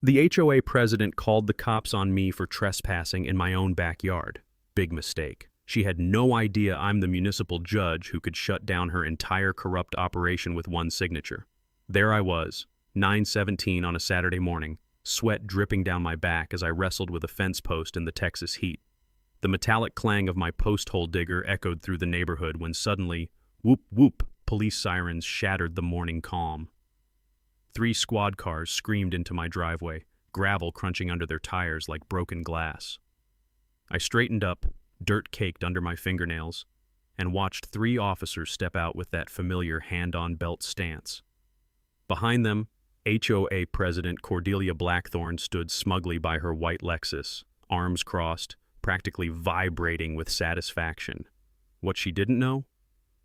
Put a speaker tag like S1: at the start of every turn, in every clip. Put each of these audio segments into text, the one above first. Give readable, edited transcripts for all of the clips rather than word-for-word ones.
S1: The HOA president called the cops on me for trespassing in my own backyard. Big mistake. She had no idea I'm the municipal judge who could shut down her entire corrupt operation with one signature. There I was, 9:17 on a Saturday morning, sweat dripping down my back as I wrestled with a fence post in the Texas heat. The metallic clang of my post hole digger echoed through the neighborhood when suddenly, whoop whoop, police sirens shattered the morning calm. 3 squad cars screamed into my driveway, gravel crunching under their tires like broken glass. I straightened up, dirt caked under my fingernails, and watched 3 officers step out with that familiar hand-on-belt stance. Behind them, HOA President Cordelia Blackthorne stood smugly by her white Lexus, arms crossed, practically vibrating with satisfaction. What she didn't know?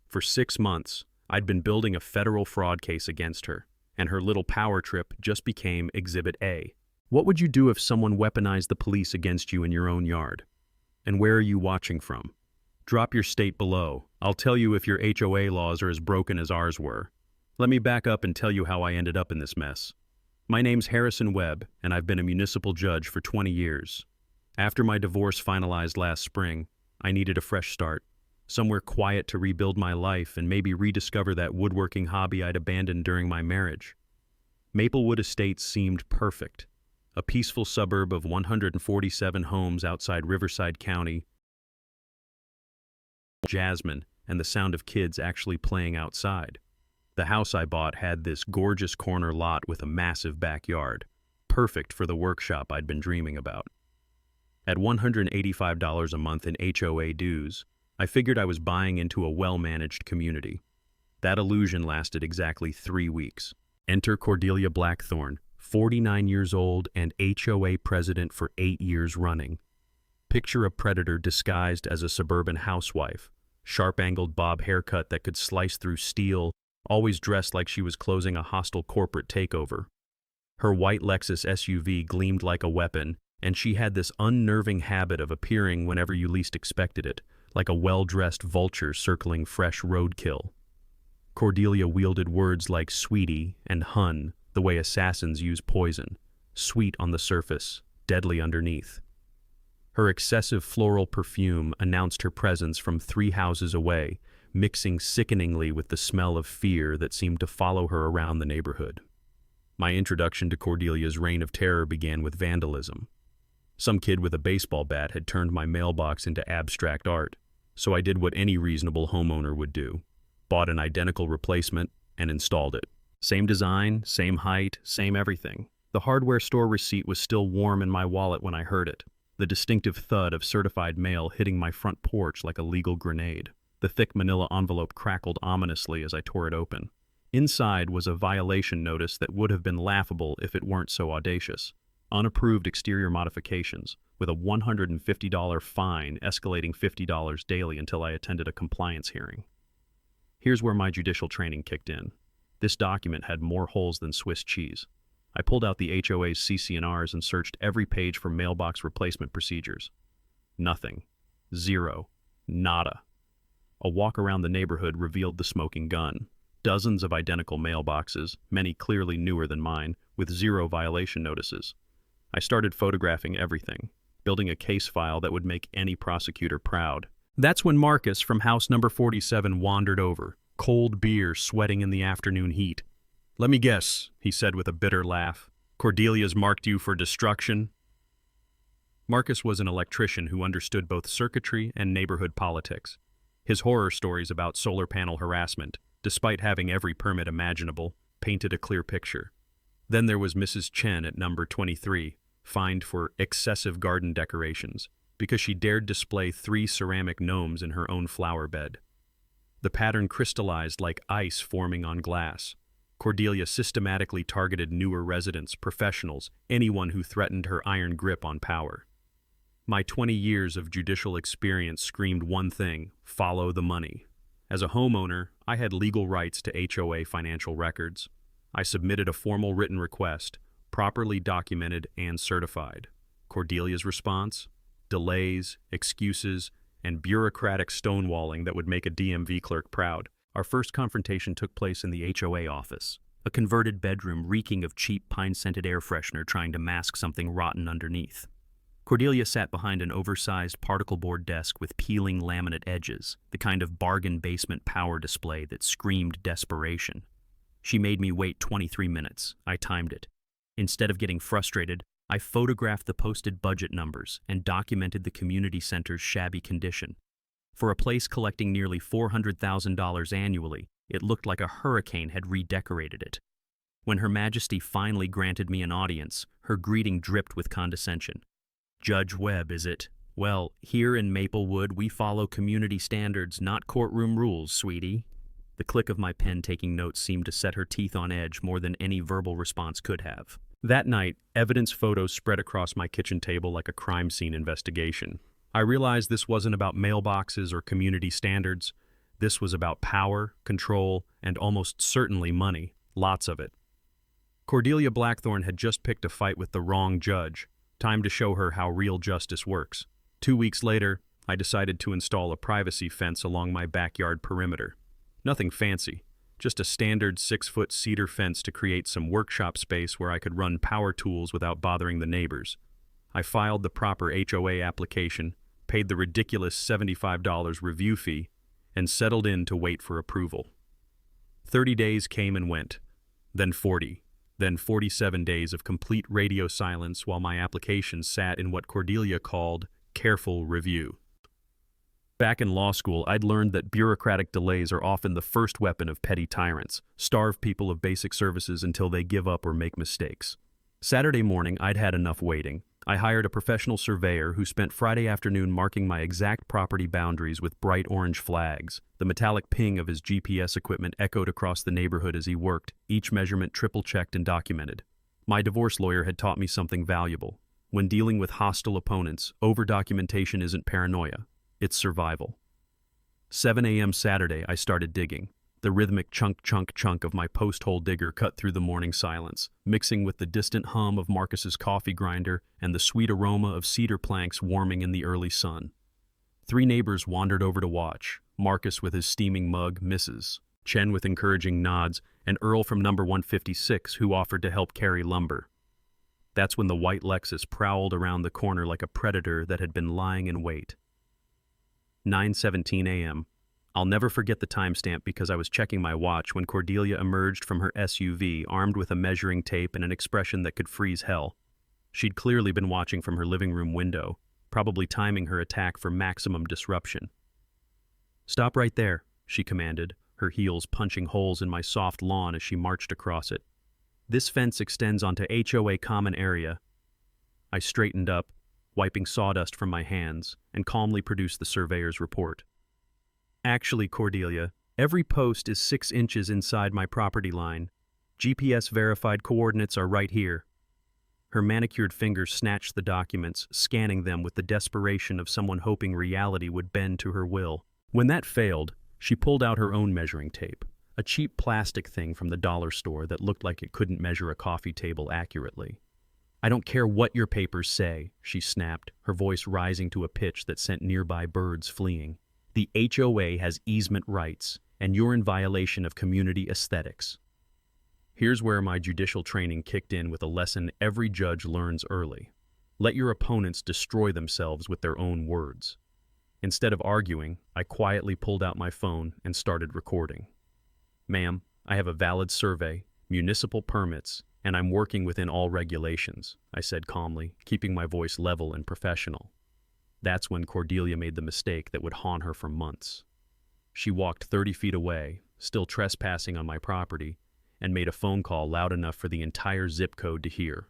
S1: For 6 months, I'd been building a federal fraud case against her, and her little power trip just became Exhibit A. What would you do if someone weaponized the police against you in your own yard? And where are you watching from? Drop your state below. I'll tell you if your HOA laws are as broken as ours were. Let me back up and tell you how I ended up in this mess. My name's Harrison Webb, and I've been a municipal judge for 20 years. After my divorce finalized last spring, I needed a fresh start. Somewhere quiet to rebuild my life and maybe rediscover that woodworking hobby I'd abandoned during my marriage. Maplewood Estates seemed perfect. A peaceful suburb of 147 homes outside Riverside County, jasmine, and the sound of kids actually playing outside. The house I bought had this gorgeous corner lot with a massive backyard, perfect for the workshop I'd been dreaming about. At $185 a month in HOA dues, I figured I was buying into a well-managed community. That illusion lasted exactly 3 weeks. Enter Cordelia Blackthorne, 49 years old and HOA president for 8 years running. Picture a predator disguised as a suburban housewife, sharp-angled bob haircut that could slice through steel, always dressed like she was closing a hostile corporate takeover. Her white Lexus SUV gleamed like a weapon, and she had this unnerving habit of appearing whenever you least expected it, like a well-dressed vulture circling fresh roadkill. Cordelia wielded words like sweetie and hun, the way assassins use poison, sweet on the surface, deadly underneath. Her excessive floral perfume announced her presence from 3 houses away, mixing sickeningly with the smell of fear that seemed to follow her around the neighborhood. My introduction to Cordelia's reign of terror began with vandalism. Some kid with a baseball bat had turned my mailbox into abstract art, so I did what any reasonable homeowner would do. Bought an identical replacement and installed it. Same design, same height, same everything. The hardware store receipt was still warm in my wallet when I heard it, the distinctive thud of certified mail hitting my front porch like a legal grenade. The thick manila envelope crackled ominously as I tore it open. Inside was a violation notice that would have been laughable if it weren't so audacious. Unapproved exterior modifications, with a $150 fine escalating $50 daily until I attended a compliance hearing. Here's where my judicial training kicked in. This document had more holes than Swiss cheese. I pulled out the HOA's CC&Rs and searched every page for mailbox replacement procedures. Nothing. Zero. Nada. A walk around the neighborhood revealed the smoking gun. Dozens of identical mailboxes, many clearly newer than mine, with 0 violation notices. I started photographing everything, building a case file that would make any prosecutor proud. That's when Marcus from house number 47 wandered over, cold beer sweating in the afternoon heat. "Let me guess," he said with a bitter laugh. "Cordelia's marked you for destruction?" Marcus was an electrician who understood both circuitry and neighborhood politics. His horror stories about solar panel harassment, despite having every permit imaginable, painted a clear picture. Then there was Mrs. Chen at number 23, fined for excessive garden decorations, because she dared display 3 ceramic gnomes in her own flower bed. The pattern crystallized like ice forming on glass. Cordelia systematically targeted newer residents, professionals, anyone who threatened her iron grip on power. My 20 years of judicial experience screamed one thing: follow the money. As a homeowner, I had legal rights to HOA financial records. I submitted a formal written request, properly documented and certified. Cordelia's response? Delays, excuses, and bureaucratic stonewalling that would make a DMV clerk proud. Our first confrontation took place in the HOA office. a converted bedroom reeking of cheap pine-scented air freshener trying to mask something rotten underneath. Cordelia sat behind an oversized particle board desk with peeling laminate edges, the kind of bargain basement power display that screamed desperation. She made me wait 23 minutes. I timed it. Instead of getting frustrated, I photographed the posted budget numbers and documented the community center's shabby condition. For a place collecting nearly $400,000 annually, it looked like a hurricane had redecorated it. When Her Majesty finally granted me an audience, her greeting dripped with condescension. "Judge Webb, is it? Well, here in Maplewood, we follow community standards, not courtroom rules, sweetie." The click of my pen taking notes seemed to set her teeth on edge more than any verbal response could have. That night, evidence photos spread across my kitchen table like a crime scene investigation. I realized this wasn't about mailboxes or community standards. This was about power, control, and almost certainly money. Lots of it. Cordelia Blackthorne had just picked a fight with the wrong judge. Time to show her how real justice works. 2 weeks later, I decided to install a privacy fence along my backyard perimeter. Nothing fancy, just a standard 6-foot cedar fence to create some workshop space where I could run power tools without bothering the neighbors. I filed the proper HOA application, paid the ridiculous $75 review fee, and settled in to wait for approval. 30 days came and went, then 40, then 47 days of complete radio silence while my application sat in what Cordelia called careful review. Back in law school, I'd learned that bureaucratic delays are often the first weapon of petty tyrants, starve people of basic services until they give up or make mistakes. Saturday morning, I'd had enough waiting. I hired a professional surveyor who spent Friday afternoon marking my exact property boundaries with bright orange flags. The metallic ping of his GPS equipment echoed across the neighborhood as he worked, each measurement triple-checked and documented. My divorce lawyer had taught me something valuable. When dealing with hostile opponents, over-documentation isn't paranoia. It's survival. 7 a.m. Saturday, I started digging. The rhythmic chunk of my post-hole digger cut through the morning silence, mixing with the distant hum of Marcus's coffee grinder and the sweet aroma of cedar planks warming in the early sun. 3 neighbors wandered over to watch, Marcus with his steaming mug, Mrs. Chen with encouraging nods, and Earl from number 156 who offered to help carry lumber. That's when the white Lexus prowled around the corner like a predator that had been lying in wait. 9:17 a.m. I'll never forget the timestamp because I was checking my watch when Cordelia emerged from her SUV armed with a measuring tape and an expression that could freeze hell. She'd clearly been watching from her living room window, probably timing her attack for maximum disruption. "Stop right there," she commanded, her heels punching holes in my soft lawn as she marched across it. "This fence extends onto HOA common area." I straightened up, wiping sawdust from my hands, and calmly produced the surveyor's report. "Actually, Cordelia, every post is 6 inches inside my property line. GPS-verified coordinates are right here." Her manicured fingers snatched the documents, scanning them with the desperation of someone hoping reality would bend to her will. When that failed, she pulled out her own measuring tape, a cheap plastic thing from the dollar store that looked like it couldn't measure a coffee table accurately. "I don't care what your papers say," she snapped, her voice rising to a pitch that sent nearby birds fleeing. "The HOA has easement rights, and you're in violation of community aesthetics." Here's where my judicial training kicked in with a lesson every judge learns early. Let your opponents destroy themselves with their own words. Instead of arguing, I quietly pulled out my phone and started recording. "Ma'am, I have a valid survey, municipal permits, and I'm working within all regulations," I said calmly, keeping my voice level and professional. That's when Cordelia made the mistake that would haunt her for months. She walked 30 feet away, still trespassing on my property, and made a phone call loud enough for the entire zip code to hear.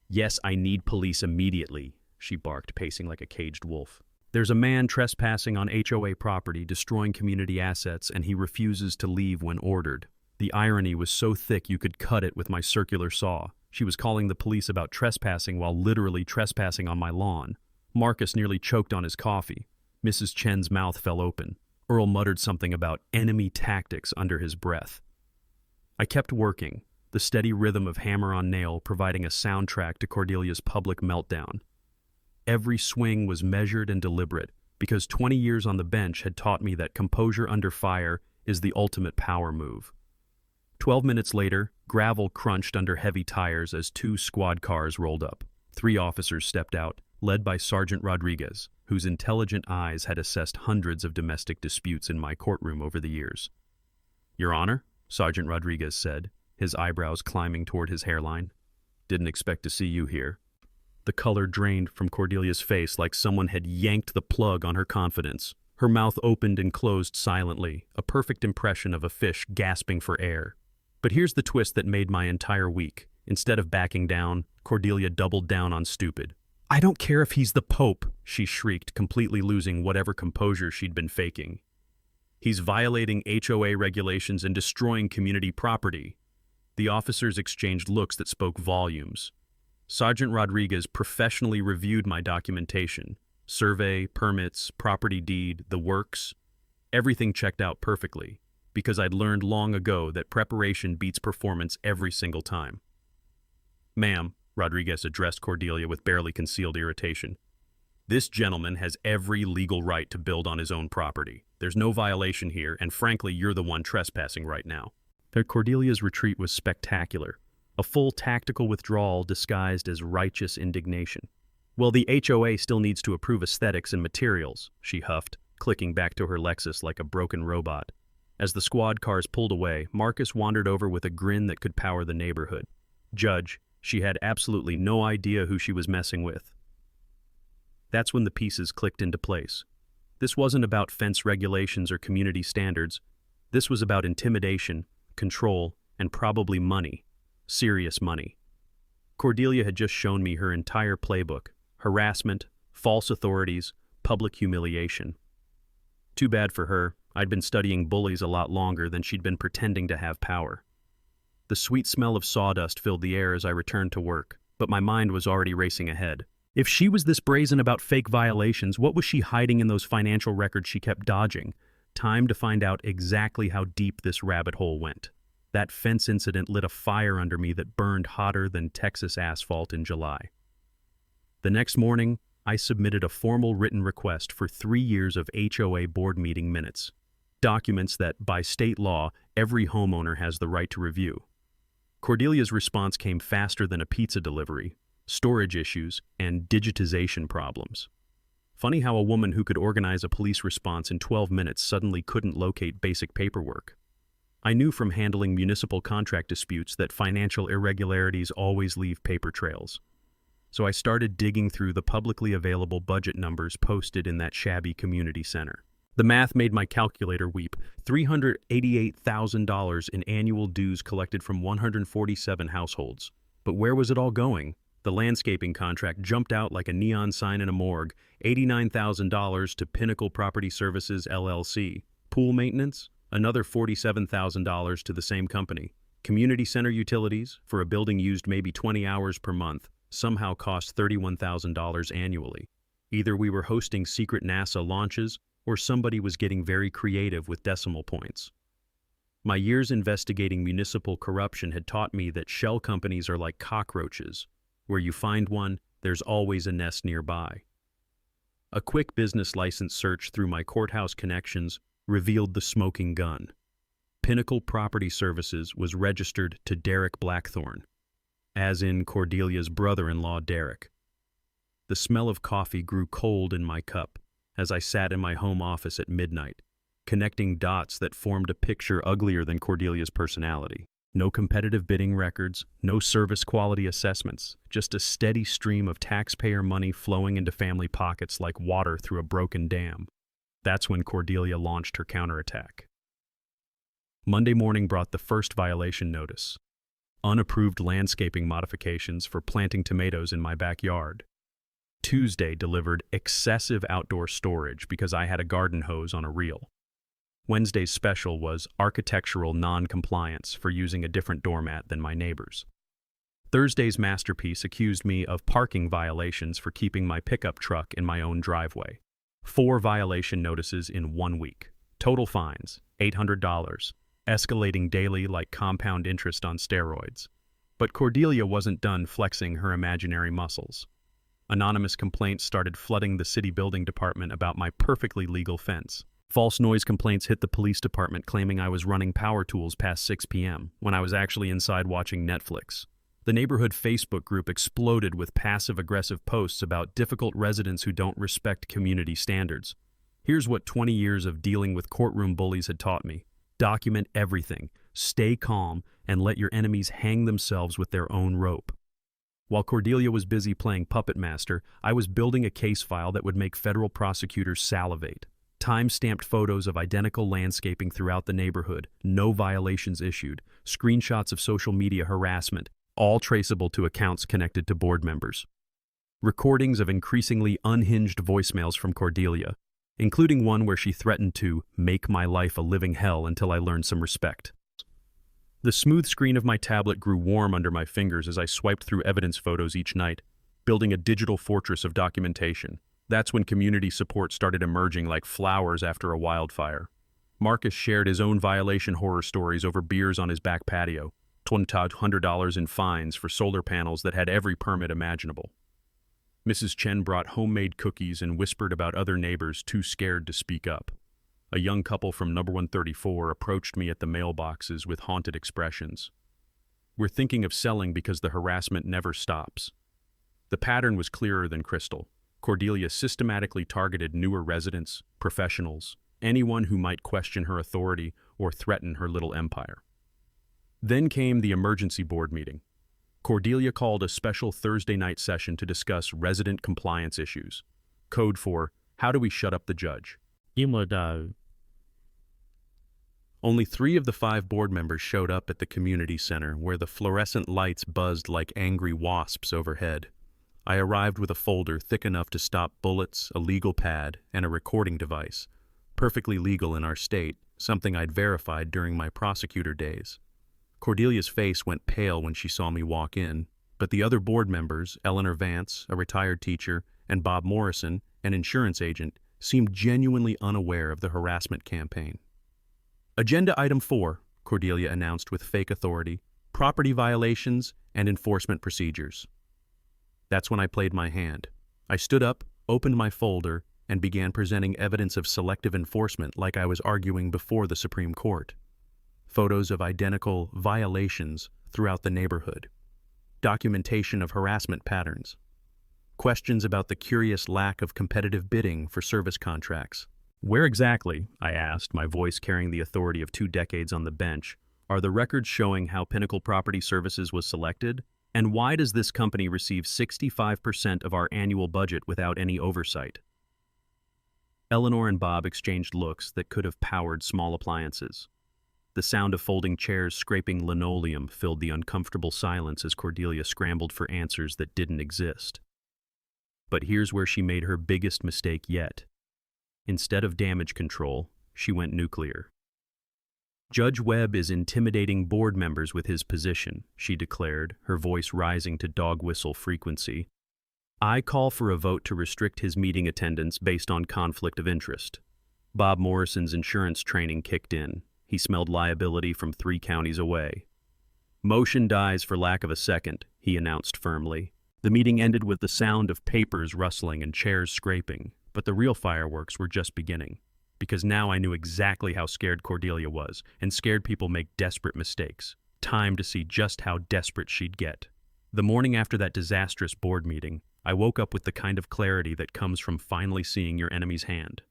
S1: "Yes, I need police immediately," she barked, pacing like a caged wolf. "There's a man trespassing on HOA property, destroying community assets, and he refuses to leave when ordered." The irony was so thick you could cut it with my circular saw. She was calling the police about trespassing while literally trespassing on my lawn. Marcus nearly choked on his coffee. Mrs. Chen's mouth fell open. Earl muttered something about enemy tactics under his breath. I kept working, the steady rhythm of hammer on nail providing a soundtrack to Cordelia's public meltdown. Every swing was measured and deliberate, because 20 years on the bench had taught me that composure under fire is the ultimate power move. 12 minutes later, gravel crunched under heavy tires as 2 squad cars rolled up. 3 officers stepped out, led by Sergeant Rodriguez, whose intelligent eyes had assessed hundreds of domestic disputes in my courtroom over the years. "Your Honor," Sergeant Rodriguez said, his eyebrows climbing toward his hairline. "Didn't expect to see you here." The color drained from Cordelia's face like someone had yanked the plug on her confidence. Her mouth opened and closed silently, a perfect impression of a fish gasping for air. But here's the twist that made my entire week. Instead of backing down, Cordelia doubled down on stupid. "I don't care if he's the Pope," she shrieked, completely losing whatever composure she'd been faking. "He's violating HOA regulations and destroying community property." The officers exchanged looks that spoke volumes. Sergeant Rodriguez professionally reviewed my documentation. Survey, permits, property deed, the works. Everything checked out perfectly, because I'd learned long ago that preparation beats performance every single time. "Ma'am," Rodriguez addressed Cordelia with barely concealed irritation, "this gentleman has every legal right to build on his own property. There's no violation here, and frankly, you're the one trespassing right now." Cordelia's retreat was spectacular, a full tactical withdrawal disguised as righteous indignation. "Well, the HOA still needs to approve aesthetics and materials," she huffed, clicking back to her Lexus like a broken robot. As the squad cars pulled away, Marcus wandered over with a grin that could power the neighborhood. Judge, she had absolutely no idea who she was messing with. That's when the pieces clicked into place. This wasn't about fence regulations or community standards. This was about intimidation, control, and probably money. Serious money. Cordelia had just shown me her entire playbook: harassment, false authorities, public humiliation. Too bad for her. I'd been studying bullies a lot longer than she'd been pretending to have power. The sweet smell of sawdust filled the air as I returned to work, but my mind was already racing ahead. If she was this brazen about fake violations, what was she hiding in those financial records she kept dodging? Time to find out exactly how deep this rabbit hole went. That fence incident lit a fire under me that burned hotter than Texas asphalt in July. The next morning, I submitted a formal written request for 3 years of HOA board meeting minutes, documents that, by state law, every homeowner has the right to review. Cordelia's response came faster than a pizza delivery: storage issues and digitization problems. Funny how a woman who could organize a police response in 12 minutes suddenly couldn't locate basic paperwork. I knew from handling municipal contract disputes that financial irregularities always leave paper trails. So I started digging through the publicly available budget numbers posted in that shabby community center. The math made my calculator weep. $388,000 in annual dues collected from 147 households. But where was it all going? The landscaping contract jumped out like a neon sign in a morgue. $89,000 to Pinnacle Property Services, LLC. Pool maintenance? Another $47,000 to the same company. Community center utilities, for a building used maybe 20 hours per month, somehow cost $31,000 annually. Either we were hosting secret NASA launches, or somebody was getting very creative with decimal points. My years investigating municipal corruption had taught me that shell companies are like cockroaches. Where you find one, there's always a nest nearby. A quick business license search through my courthouse connections revealed the smoking gun. Pinnacle Property Services was registered to Derek Blackthorne, as in Cordelia's brother-in-law Derek. The smell of coffee grew cold in my cup as I sat in my home office at midnight, connecting dots that formed a picture uglier than Cordelia's personality. No competitive bidding records, no service quality assessments, just a steady stream of taxpayer money flowing into family pockets like water through a broken dam. That's when Cordelia launched her counterattack. Monday morning brought the first violation notice: unapproved landscaping modifications for planting tomatoes in my backyard. Tuesday delivered excessive outdoor storage because I had a garden hose on a reel. Wednesday's special was architectural non-compliance for using a different doormat than my neighbors. Thursday's masterpiece accused me of parking violations for keeping my pickup truck in my own driveway. 4 violation notices in 1 week. Total fines, $800, escalating daily like compound interest on steroids. But Cordelia wasn't done flexing her imaginary muscles. Anonymous complaints started flooding the city building department about my perfectly legal fence. False noise complaints hit the police department claiming I was running power tools past 6 p.m. when I was actually inside watching Netflix. The neighborhood Facebook group exploded with passive-aggressive posts about difficult residents who don't respect community standards. Here's what 20 years of dealing with courtroom bullies had taught me. Document everything, stay calm, and let your enemies hang themselves with their own rope. While Cordelia was busy playing puppet master, I was building a case file that would make federal prosecutors salivate. Time-stamped photos of identical landscaping throughout the neighborhood, no violations issued, screenshots of social media harassment, all traceable to accounts connected to board members. Recordings of increasingly unhinged voicemails from Cordelia, including one where she threatened to make my life a living hell until I learned some respect. The smooth screen of my tablet grew warm under my fingers as I swiped through evidence photos each night, building a digital fortress of documentation. That's when community support started emerging like flowers after a wildfire. Marcus shared his own violation horror stories over beers on his back patio, $100 in fines for solar panels that had every permit imaginable. Mrs. Chen brought homemade cookies and whispered about other neighbors too scared to speak up. A young couple from number 134 approached me at the mailboxes with haunted expressions. We're thinking of selling because the harassment never stops. The pattern was clearer than crystal. Cordelia systematically targeted newer residents, professionals, anyone who might question her authority or threaten her little empire. Then came the emergency board meeting. Cordelia called a special Thursday night session to discuss resident compliance issues. Code for, how do we shut up the judge? Only 3 of the 5 board members showed up at the community center, where the fluorescent lights buzzed like angry wasps overhead. I arrived with a folder thick enough to stop bullets, a legal pad, and a recording device. Perfectly legal in our state, something I'd verified during my prosecutor days. Cordelia's face went pale when she saw me walk in, but the other board members, Eleanor Vance, a retired teacher, and Bob Morrison, an insurance agent, seemed genuinely unaware of the harassment campaign. Agenda item 4, Cordelia announced with fake authority, property violations and enforcement procedures. That's when I played my hand. I stood up, opened my folder, and began presenting evidence of selective enforcement like I was arguing before the Supreme Court. Photos of identical violations throughout the neighborhood. Documentation of harassment patterns. Questions about the curious lack of competitive bidding for service contracts. Where exactly, I asked, my voice carrying the authority of 2 decades on the bench, are the records showing how Pinnacle Property Services was selected? And why does this company receive 65% of our annual budget without any oversight? Eleanor and Bob exchanged looks that could have powered small appliances. The sound of folding chairs scraping linoleum filled the uncomfortable silence as Cordelia scrambled for answers that didn't exist. But here's where she made her biggest mistake yet. Instead of damage control, she went nuclear. Judge Webb is intimidating board members with his position, she declared, her voice rising to dog whistle frequency. I call for a vote to restrict his meeting attendance based on conflict of interest. Bob Morrison's insurance training kicked in. He smelled liability from 3 counties away. Motion dies for lack of a second, he announced firmly. The meeting ended with the sound of papers rustling and chairs scraping, but the real fireworks were just beginning. Because now I knew exactly how scared Cordelia was, and scared people make desperate mistakes. Time to see just how desperate she'd get. The morning after that disastrous board meeting, I woke up with the kind of clarity that comes from finally seeing your enemy's hand.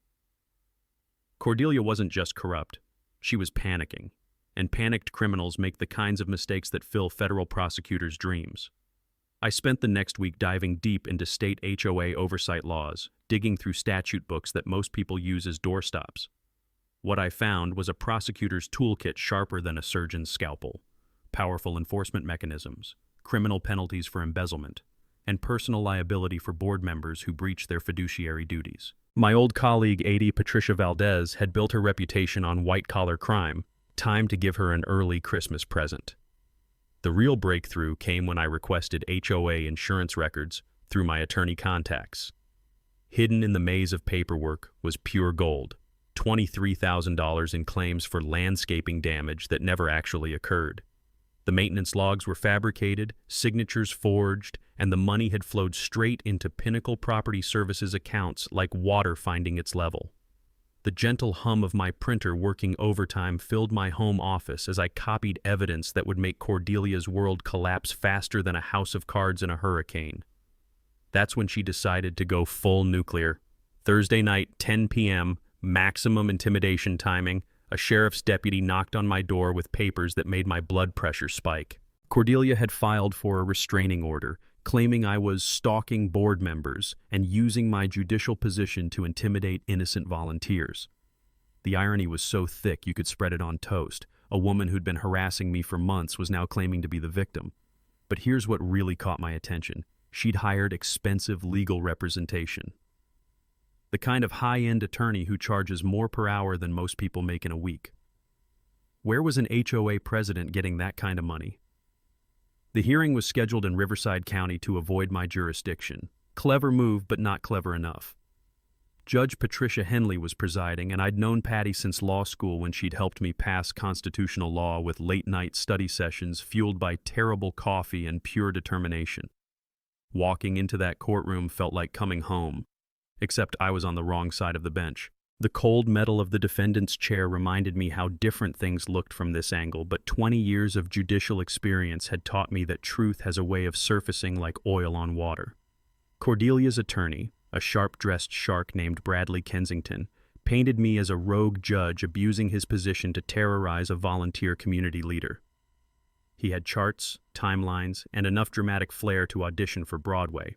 S1: Cordelia wasn't just corrupt. She was panicking, and panicked criminals make the kinds of mistakes that fill federal prosecutors' dreams. I spent the next week diving deep into state HOA oversight laws, digging through statute books that most people use as doorstops. What I found was a prosecutor's toolkit sharper than a surgeon's scalpel, powerful enforcement mechanisms, criminal penalties for embezzlement, and personal liability for board members who breach their fiduciary duties. My old colleague, AD Patricia Valdez, had built her reputation on white-collar crime. Time to give her an early Christmas present. The real breakthrough came when I requested HOA insurance records through my attorney contacts. Hidden in the maze of paperwork was pure gold, $23,000 in claims for landscaping damage that never actually occurred. The maintenance logs were fabricated, signatures forged, and the money had flowed straight into Pinnacle Property Services accounts like water finding its level. The gentle hum of my printer working overtime filled my home office as I copied evidence that would make Cordelia's world collapse faster than a house of cards in a hurricane. That's when she decided to go full nuclear. Thursday night, 10 p.m., maximum intimidation timing, a sheriff's deputy knocked on my door with papers that made my blood pressure spike. Cordelia had filed for a restraining order, claiming I was stalking board members and using my judicial position to intimidate innocent volunteers. The irony was so thick you could spread it on toast. A woman who'd been harassing me for months was now claiming to be the victim. But here's what really caught my attention. She'd hired expensive legal representation. The kind of high-end attorney who charges more per hour than most people make in a week. Where was an HOA president getting that kind of money? The hearing was scheduled in Riverside County to avoid my jurisdiction. Clever move, but not clever enough. Judge Patricia Henley was presiding, and I'd known Patty since law school when she'd helped me pass constitutional law with late-night study sessions fueled by terrible coffee and pure determination. Walking into that courtroom felt like coming home, except I was on the wrong side of the bench. The cold metal of the defendant's chair reminded me how different things looked from this angle, but 20 years of judicial experience had taught me that truth has a way of surfacing like oil on water. Cordelia's attorney, a sharp-dressed shark named Bradley Kensington, painted me as a rogue judge abusing his position to terrorize a volunteer community leader. He had charts, timelines, and enough dramatic flair to audition for Broadway.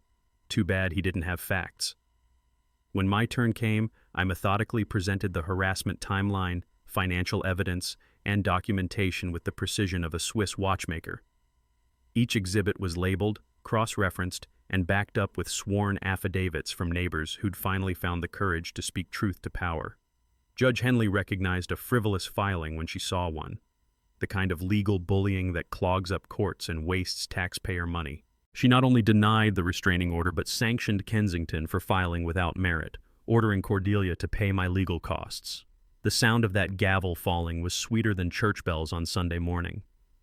S1: Too bad he didn't have facts. When my turn came, I methodically presented the harassment timeline, financial evidence, and documentation with the precision of a Swiss watchmaker. Each exhibit was labeled, cross-referenced, and backed up with sworn affidavits from neighbors who'd finally found the courage to speak truth to power. Judge Henley recognized a frivolous filing when she saw one, the kind of legal bullying that clogs up courts and wastes taxpayer money. She not only denied the restraining order but sanctioned Kensington for filing without merit, ordering Cordelia to pay my legal costs. The sound of that gavel falling was sweeter than church bells on Sunday morning.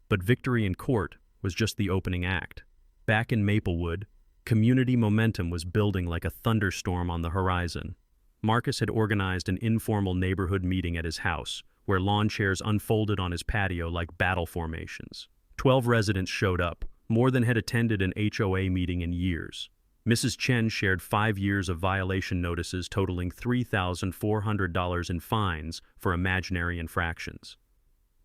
S1: But victory in court was just the opening act. Back in Maplewood, community momentum was building like a thunderstorm on the horizon. Marcus had organized an informal neighborhood meeting at his house, where lawn chairs unfolded on his patio like battle formations. 12 residents showed up, more than had attended an HOA meeting in years. Mrs. Chen shared 5 years of violation notices totaling $3,400 in fines for imaginary infractions.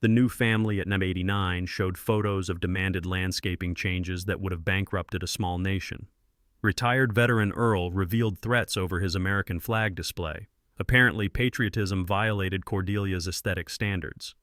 S1: The new family at number 89 showed photos of demanded landscaping changes that would have bankrupted a small nation. Retired veteran Earl revealed threats over his American flag display. Apparently, patriotism violated Cordelia's aesthetic standards.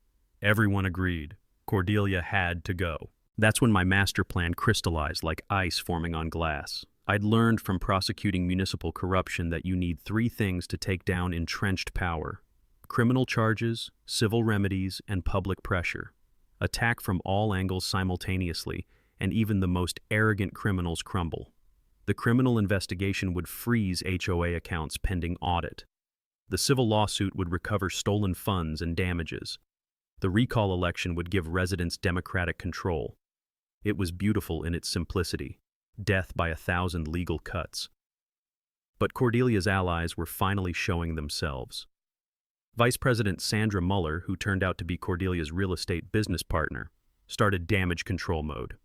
S1: Everyone agreed. Cordelia had to go. That's when my master plan crystallized like ice forming on glass. I'd learned from prosecuting municipal corruption that you need 3 things to take down entrenched power: criminal charges, civil remedies, and public pressure. Attack from all angles simultaneously, and even the most arrogant criminals crumble. The criminal investigation would freeze HOA accounts pending audit. The civil lawsuit would recover stolen funds and damages. The recall election would give residents democratic control. It was beautiful in its simplicity, death by 1,000 legal cuts. But Cordelia's allies were finally showing themselves. Vice President Sandra Muller, who turned out to be Cordelia's real estate business partner, started damage control mode.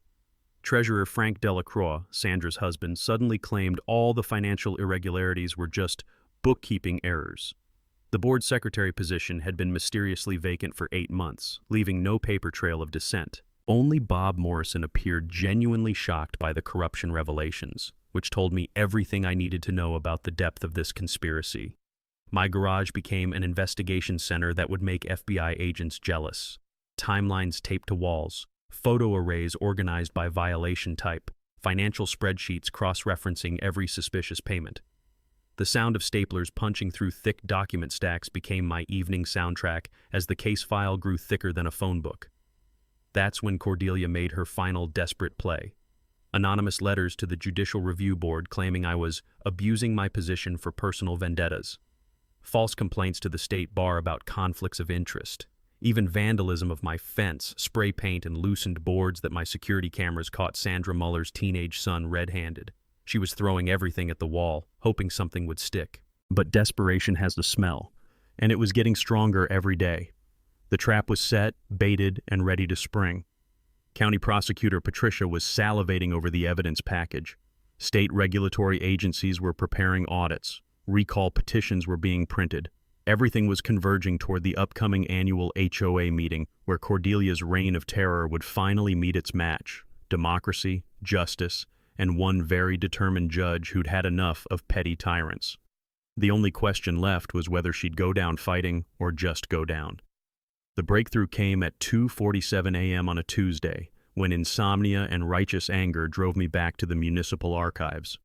S1: Treasurer Frank Delacroix, Sandra's husband, suddenly claimed all the financial irregularities were just bookkeeping errors. The board secretary position had been mysteriously vacant for 8 months, leaving no paper trail of dissent. Only Bob Morrison appeared genuinely shocked by the corruption revelations, which told me everything I needed to know about the depth of this conspiracy. My garage became an investigation center that would make FBI agents jealous. Timelines taped to walls, photo arrays organized by violation type, financial spreadsheets cross-referencing every suspicious payment. The sound of staplers punching through thick document stacks became my evening soundtrack as the case file grew thicker than a phone book. That's when Cordelia made her final desperate play. Anonymous letters to the Judicial Review Board claiming I was abusing my position for personal vendettas. False complaints to the state bar about conflicts of interest. Even vandalism of my fence, spray paint, and loosened boards that my security cameras caught Sandra Muller's teenage son red-handed. She was throwing everything at the wall, hoping something would stick. But desperation has a smell. and it was getting stronger every day. The trap was set, baited, and ready to spring. County Prosecutor Patricia was salivating over the evidence package. State regulatory agencies were preparing audits. Recall petitions were being printed. Everything was converging toward the upcoming annual HOA meeting where Cordelia's reign of terror would finally meet its match: democracy, justice, and one very determined judge who'd had enough of petty tyrants. The only question left was whether she'd go down fighting or just go down. The breakthrough came at 2:47 a.m. on a Tuesday, when insomnia and righteous anger drove me back to the municipal archives.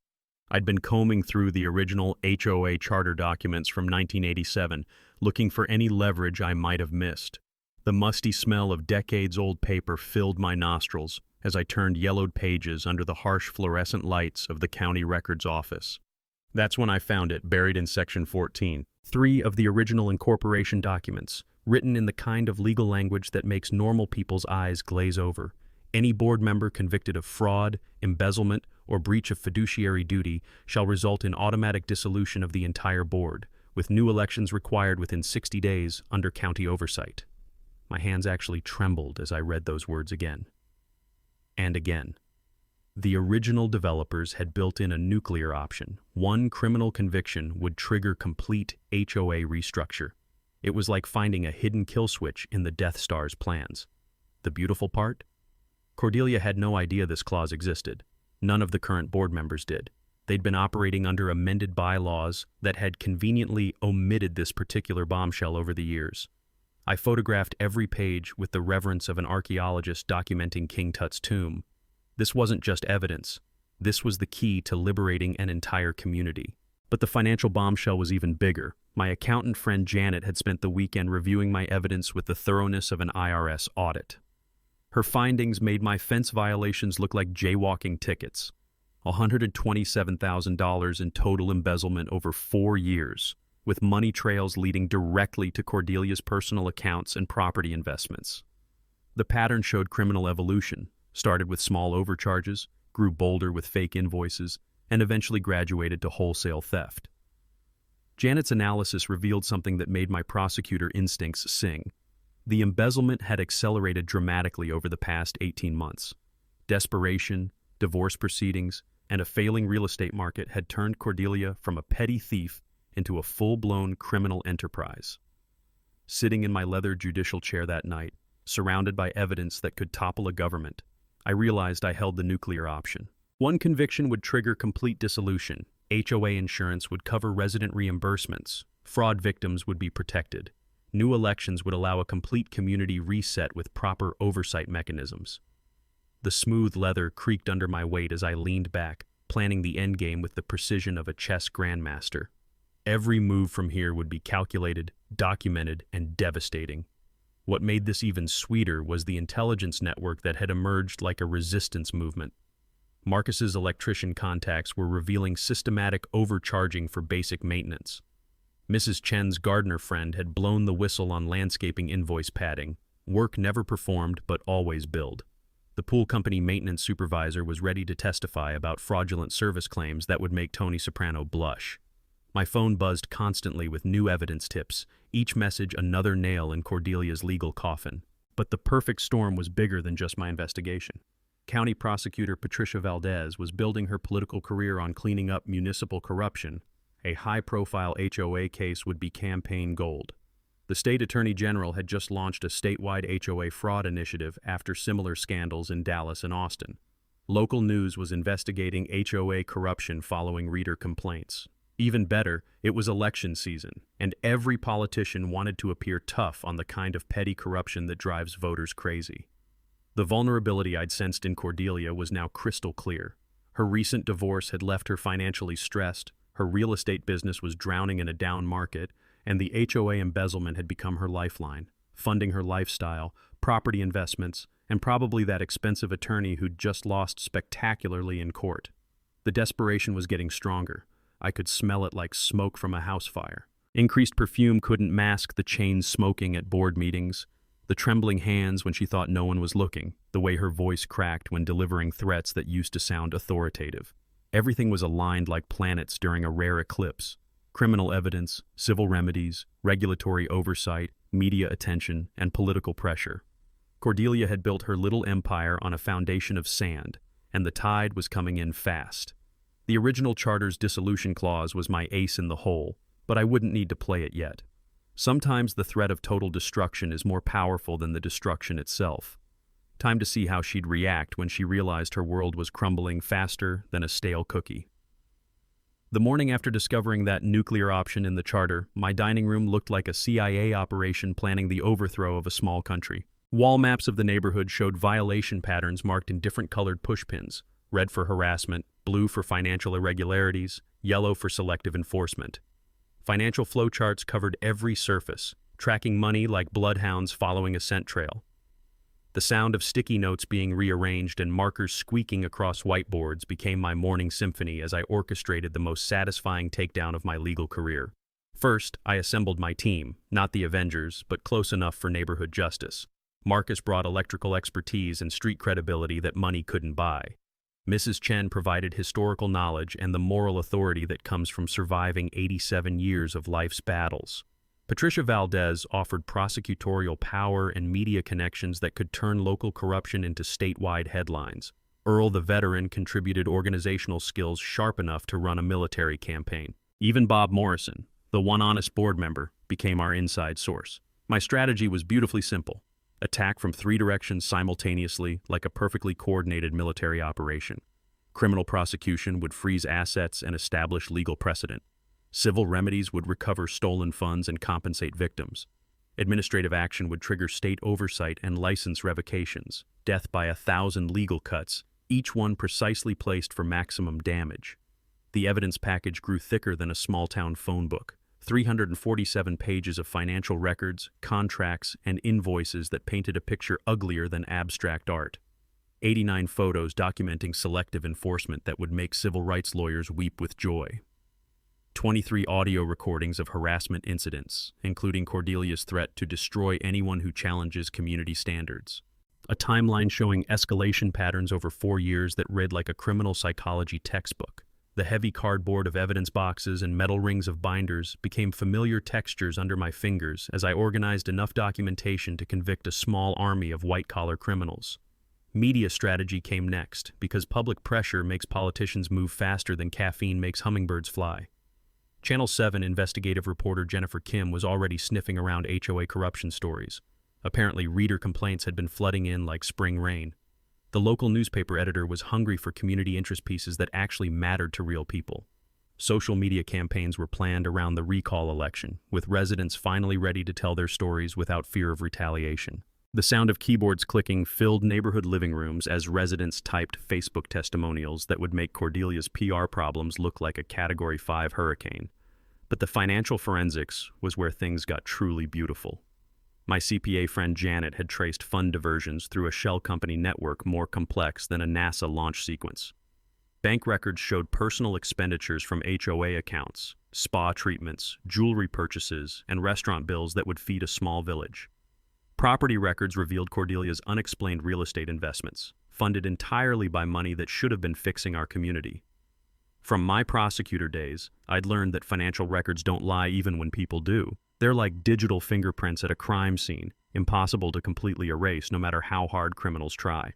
S1: I'd been combing through the original HOA charter documents from 1987, looking for any leverage I might have missed. The musty smell of decades-old paper filled my nostrils as I turned yellowed pages under the harsh fluorescent lights of the county records office. That's when I found it, buried in Section 14. 3 of the original incorporation documents, written in the kind of legal language that makes normal people's eyes glaze over. Any board member convicted of fraud, embezzlement, or breach of fiduciary duty shall result in automatic dissolution of the entire board, with new elections required within 60 days under county oversight. My hands actually trembled as I read those words again. And again. The original developers had built in a nuclear option. One criminal conviction would trigger complete HOA restructure. It was like finding a hidden kill switch in the Death Star's plans. The beautiful part? Cordelia had no idea this clause existed. None of the current board members did. They'd been operating under amended bylaws that had conveniently omitted this particular bombshell over the years. I photographed every page with the reverence of an archaeologist documenting King Tut's tomb. This wasn't just evidence. This was the key to liberating an entire community. But the financial bombshell was even bigger. My accountant friend Janet had spent the weekend reviewing my evidence with the thoroughness of an IRS audit. Her findings made my fence violations look like jaywalking tickets. $127,000 in total embezzlement over 4 years, with money trails leading directly to Cordelia's personal accounts and property investments. The pattern showed criminal evolution, started with small overcharges, grew bolder with fake invoices, and eventually graduated to wholesale theft. Janet's analysis revealed something that made my prosecutor instincts sing. The embezzlement had accelerated dramatically over the past 18 months. Desperation, divorce proceedings, and a failing real estate market had turned Cordelia from a petty thief into a full-blown criminal enterprise. Sitting in my leather judicial chair that night, surrounded by evidence that could topple a government, I realized I held the nuclear option. One conviction would trigger complete dissolution. HOA insurance would cover resident reimbursements. Fraud victims would be protected. New elections would allow a complete community reset with proper oversight mechanisms. The smooth leather creaked under my weight as I leaned back, planning the endgame with the precision of a chess grandmaster. Every move from here would be calculated, documented, and devastating. What made this even sweeter was the intelligence network that had emerged like a resistance movement. Marcus's electrician contacts were revealing systematic overcharging for basic maintenance. Mrs. Chen's gardener friend had blown the whistle on landscaping invoice padding, work never performed but always billed. The pool company maintenance supervisor was ready to testify about fraudulent service claims that would make Tony Soprano blush. My phone buzzed constantly with new evidence tips, each message another nail in Cordelia's legal coffin. But the perfect storm was bigger than just my investigation. County Prosecutor Patricia Valdez was building her political career on cleaning up municipal corruption. A high-profile HOA case would be campaign gold. The state attorney general had just launched a statewide HOA fraud initiative after similar scandals in Dallas and Austin. Local news was investigating HOA corruption following reader complaints. Even better, it was election season, and every politician wanted to appear tough on the kind of petty corruption that drives voters crazy. The vulnerability I'd sensed in Cordelia was now crystal clear. Her recent divorce had left her financially stressed, her real estate business was drowning in a down market, and the HOA embezzlement had become her lifeline, funding her lifestyle, property investments, and probably that expensive attorney who'd just lost spectacularly in court. The desperation was getting stronger. I could smell it like smoke from a house fire. Increased perfume couldn't mask the chain smoking at board meetings, the trembling hands when she thought no one was looking, the way her voice cracked when delivering threats that used to sound authoritative. Everything was aligned like planets during a rare eclipse. criminal evidence, civil remedies, regulatory oversight, media attention, and political pressure. Cordelia had built her little empire on a foundation of sand, and the tide was coming in fast. The original charter's dissolution clause was my ace in the hole, but I wouldn't need to play it yet. Sometimes the threat of total destruction is more powerful than the destruction itself. Time to see how she'd react when she realized her world was crumbling faster than a stale cookie. The morning after discovering that nuclear option in the charter, my dining room looked like a CIA operation planning the overthrow of a small country. Wall maps of the neighborhood showed violation patterns marked in different colored pushpins: red for harassment, blue for financial irregularities, yellow for selective enforcement. Financial flowcharts covered every surface, tracking money like bloodhounds following a scent trail. The sound of sticky notes being rearranged and markers squeaking across whiteboards became my morning symphony as I orchestrated the most satisfying takedown of my legal career. First, I assembled my team, not the Avengers, but close enough for neighborhood justice. Marcus brought electrical expertise and street credibility that money couldn't buy. Mrs. Chen provided historical knowledge and the moral authority that comes from surviving 87 years of life's battles. Patricia Valdez offered prosecutorial power and media connections that could turn local corruption into statewide headlines. Earl the veteran contributed organizational skills sharp enough to run a military campaign. Even Bob Morrison, the one honest board member, became our inside source. My strategy was beautifully simple: attack from 3 directions simultaneously, like a perfectly coordinated military operation. Criminal prosecution would freeze assets and establish legal precedent. Civil remedies would recover stolen funds and compensate victims. Administrative action would trigger state oversight and license revocations, death by 1,000 legal cuts, each one precisely placed for maximum damage. The evidence package grew thicker than a small-town phone book. 347 pages of financial records, contracts, and invoices that painted a picture uglier than abstract art. 89 photos documenting selective enforcement that would make civil rights lawyers weep with joy. 23 audio recordings of harassment incidents, including Cordelia's threat to destroy anyone who challenges community standards. A timeline showing escalation patterns over 4 years that read like a criminal psychology textbook. The heavy cardboard of evidence boxes and metal rings of binders became familiar textures under my fingers as I organized enough documentation to convict a small army of white-collar criminals. Media strategy came next, because public pressure makes politicians move faster than caffeine makes hummingbirds fly. Channel 7 investigative reporter Jennifer Kim was already sniffing around HOA corruption stories. Apparently, reader complaints had been flooding in like spring rain. The local newspaper editor was hungry for community interest pieces that actually mattered to real people. Social media campaigns were planned around the recall election, with residents finally ready to tell their stories without fear of retaliation. The sound of keyboards clicking filled neighborhood living rooms as residents typed Facebook testimonials that would make Cordelia's PR problems look like a Category 5 hurricane. But the financial forensics was where things got truly beautiful. My CPA friend Janet had traced fund diversions through a shell company network more complex than a NASA launch sequence. Bank records showed personal expenditures from HOA accounts, spa treatments, jewelry purchases, and restaurant bills that would feed a small village. Property records revealed Cordelia's unexplained real estate investments, funded entirely by money that should have been fixing our community. From my prosecutor days, I'd learned that financial records don't lie even when people do. They're like digital fingerprints at a crime scene, impossible to completely erase no matter how hard criminals try.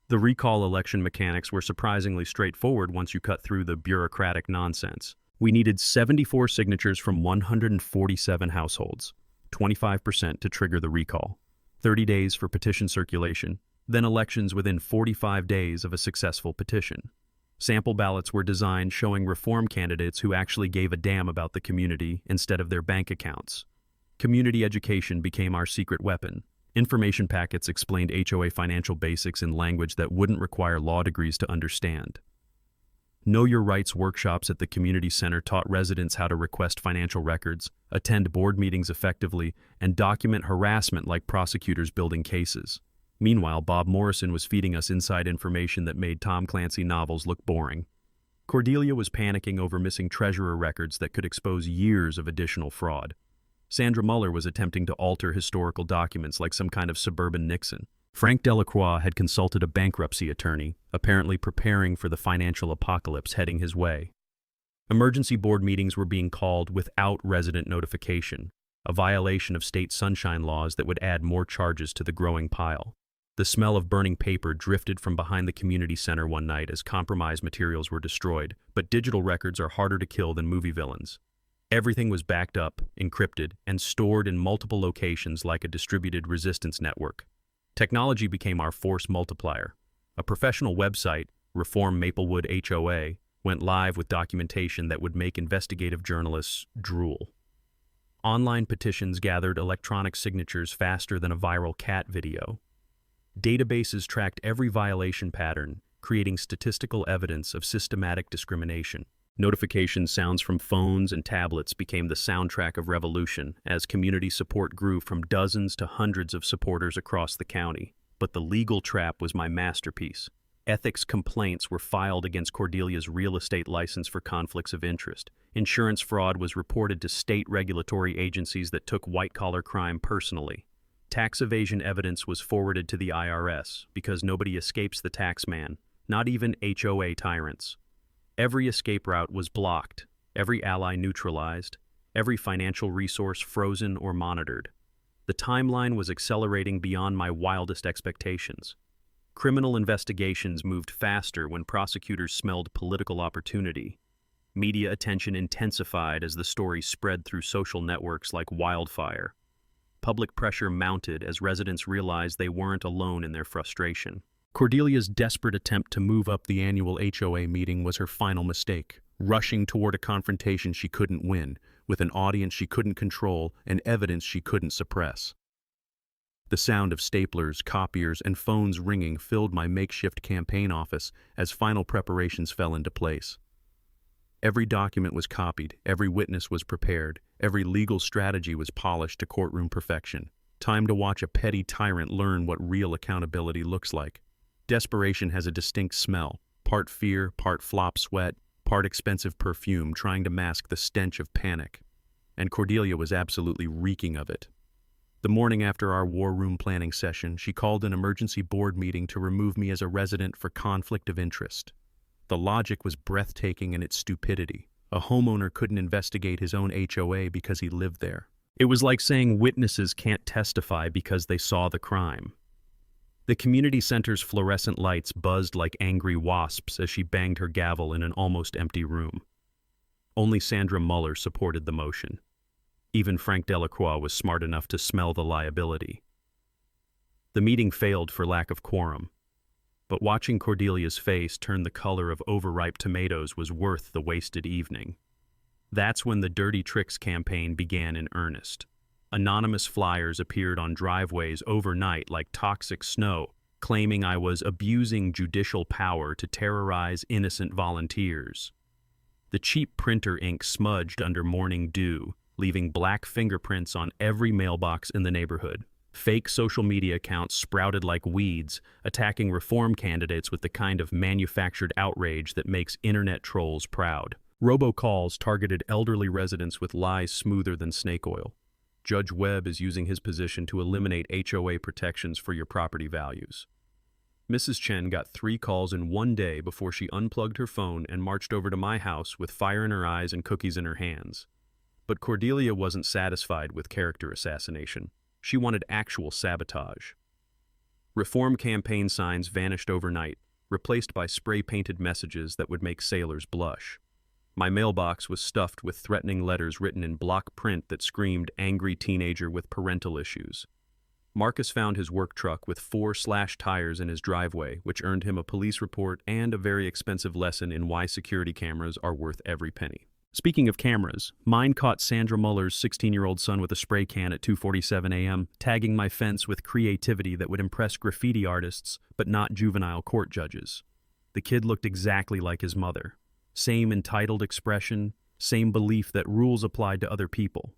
S1: The recall election mechanics were surprisingly straightforward once you cut through the bureaucratic nonsense. We needed 74 signatures from 147 households, 25% to trigger the recall. 30 days for petition circulation, then elections within 45 days of a successful petition. Sample ballots were designed showing reform candidates who actually gave a damn about the community instead of their bank accounts. Community education became our secret weapon. Information packets explained HOA financial basics in language that wouldn't require law degrees to understand. Know Your Rights workshops at the community center taught residents how to request financial records, attend board meetings effectively, and document harassment like prosecutors building cases. Meanwhile, Bob Morrison was feeding us inside information that made Tom Clancy novels look boring. Cordelia was panicking over missing treasurer records that could expose years of additional fraud. Sandra Muller was attempting to alter historical documents like some kind of suburban Nixon. Frank Delacroix had consulted a bankruptcy attorney, apparently preparing for the financial apocalypse heading his way. Emergency board meetings were being called without resident notification, a violation of state sunshine laws that would add more charges to the growing pile. The smell of burning paper drifted from behind the community center one night as compromised materials were destroyed, but digital records are harder to kill than movie villains. Everything was backed up, encrypted, and stored in multiple locations like a distributed resistance network. Technology became our force multiplier. A professional website, Reform Maplewood HOA, went live with documentation that would make investigative journalists drool. Online petitions gathered electronic signatures faster than a viral cat video. Databases tracked every violation pattern, creating statistical evidence of systematic discrimination. Notification sounds from phones and tablets became the soundtrack of revolution as community support grew from dozens to hundreds of supporters across the county. But the legal trap was my masterpiece. Ethics complaints were filed against Cordelia's real estate license for conflicts of interest. Insurance fraud was reported to state regulatory agencies that took white-collar crime personally. Tax evasion evidence was forwarded to the IRS because nobody escapes the tax man, not even HOA tyrants. Every escape route was blocked, every ally neutralized, every financial resource frozen or monitored. The timeline was accelerating beyond my wildest expectations. Criminal investigations moved faster when prosecutors smelled political opportunity. Media attention intensified as the story spread through social networks like wildfire. Public pressure mounted as residents realized they weren't alone in their frustration. Cordelia's desperate attempt to move up the annual HOA meeting was her final mistake, rushing toward a confrontation she couldn't win, with an audience she couldn't control and evidence she couldn't suppress. The sound of staplers, copiers, and phones ringing filled my makeshift campaign office as final preparations fell into place. Every document was copied, every witness was prepared, every legal strategy was polished to courtroom perfection. Time to watch a petty tyrant learn what real accountability looks like. Desperation has a distinct smell, part fear, part flop sweat, part expensive perfume trying to mask the stench of panic. And Cordelia was absolutely reeking of it. The morning after our war room planning session, she called an emergency board meeting to remove me as a resident for conflict of interest. The logic was breathtaking in its stupidity. A homeowner couldn't investigate his own HOA because he lived there. It was like saying witnesses can't testify because they saw the crime. The community center's fluorescent lights buzzed like angry wasps as she banged her gavel in an almost empty room. Only Sandra Muller supported the motion. Even Frank Delacroix was smart enough to smell the liability. The meeting failed for lack of quorum, but watching Cordelia's face turn the color of overripe tomatoes was worth the wasted evening. That's when the Dirty Tricks campaign began in earnest. Anonymous flyers appeared on driveways overnight like toxic snow, claiming I was abusing judicial power to terrorize innocent volunteers. The cheap printer ink smudged under morning dew, leaving black fingerprints on every mailbox in the neighborhood. Fake social media accounts sprouted like weeds, attacking reform candidates with the kind of manufactured outrage that makes internet trolls proud. Robocalls targeted elderly residents with lies smoother than snake oil. Judge Webb is using his position to eliminate HOA protections for your property values. Mrs. Chen got 3 calls in one day before she unplugged her phone and marched over to my house with fire in her eyes and cookies in her hands. But Cordelia wasn't satisfied with character assassination. She wanted actual sabotage. Reform campaign signs vanished overnight, replaced by spray-painted messages that would make sailors blush. My mailbox was stuffed with threatening letters written in block print that screamed angry teenager with parental issues. Marcus found his work truck with 4 slashed tires in his driveway, which earned him a police report and a very expensive lesson in why security cameras are worth every penny. Speaking of cameras, mine caught Sandra Muller's 16-year-old son with a spray can at 2:47 a.m., tagging my fence with creativity that would impress graffiti artists, but not juvenile court judges. The kid looked exactly like his mother. Same entitled expression, same belief that rules applied to other people.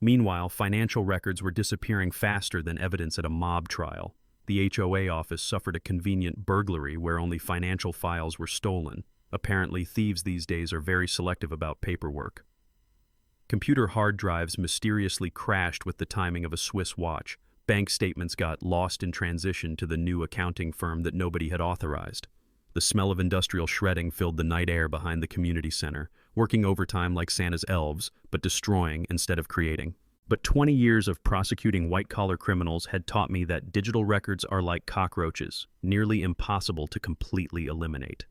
S1: Meanwhile, financial records were disappearing faster than evidence at a mob trial. The HOA office suffered a convenient burglary where only financial files were stolen. Apparently, thieves these days are very selective about paperwork. Computer hard drives mysteriously crashed with the timing of a Swiss watch. Bank statements got lost in transition to the new accounting firm that nobody had authorized. The smell of industrial shredding filled the night air behind the community center, working overtime like Santa's elves, but destroying instead of creating. But 20 years of prosecuting white-collar criminals had taught me that digital records are like cockroaches, nearly impossible to completely eliminate.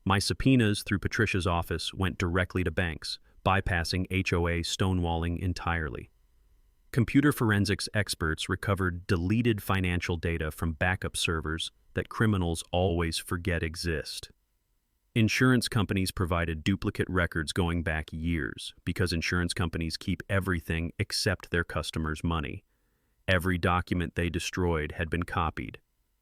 S1: My subpoenas through Patricia's office went directly to banks, bypassing HOA stonewalling entirely. Computer forensics experts recovered deleted financial data from backup servers that criminals always forget exist. Insurance companies provided duplicate records going back years because insurance companies keep everything except their customers' money. Every document they destroyed had been copied.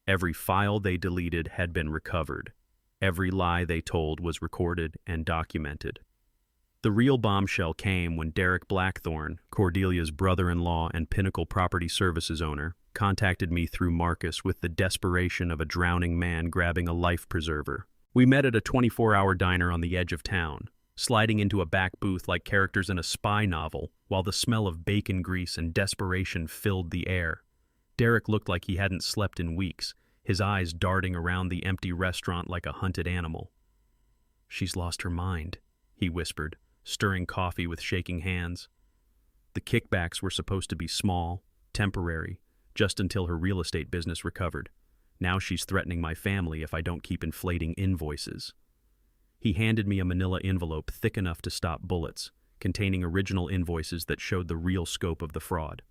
S1: Every file they deleted had been recovered. Every lie they told was recorded and documented. The real bombshell came when Derek Blackthorne, Cordelia's brother-in-law and Pinnacle Property Services owner, contacted me through Marcus with the desperation of a drowning man grabbing a life preserver. We met at a 24-hour diner on the edge of town, sliding into a back booth like characters in a spy novel, while the smell of bacon grease and desperation filled the air. Derek looked like he hadn't slept in weeks, his eyes darting around the empty restaurant like a hunted animal. "She's lost her mind," he whispered, stirring coffee with shaking hands. The kickbacks were supposed to be small, temporary, just until her real estate business recovered. Now she's threatening my family if I don't keep inflating invoices. He handed me a manila envelope thick enough to stop bullets, containing original invoices that showed the real scope of the fraud.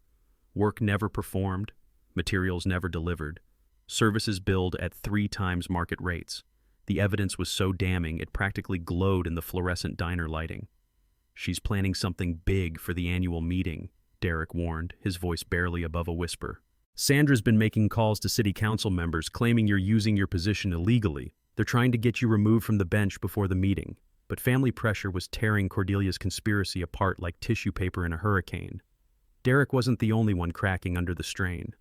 S1: Work never performed, materials never delivered, services billed at 3 times market rates. The evidence was so damning it practically glowed in the fluorescent diner lighting. "She's planning something big for the annual meeting," Derek warned, his voice barely above a whisper. "Sandra's been making calls to city council members claiming you're using your position illegally. They're trying to get you removed from the bench before the meeting." But family pressure was tearing Cordelia's conspiracy apart like tissue paper in a hurricane. Derek wasn't the only one cracking under the strain.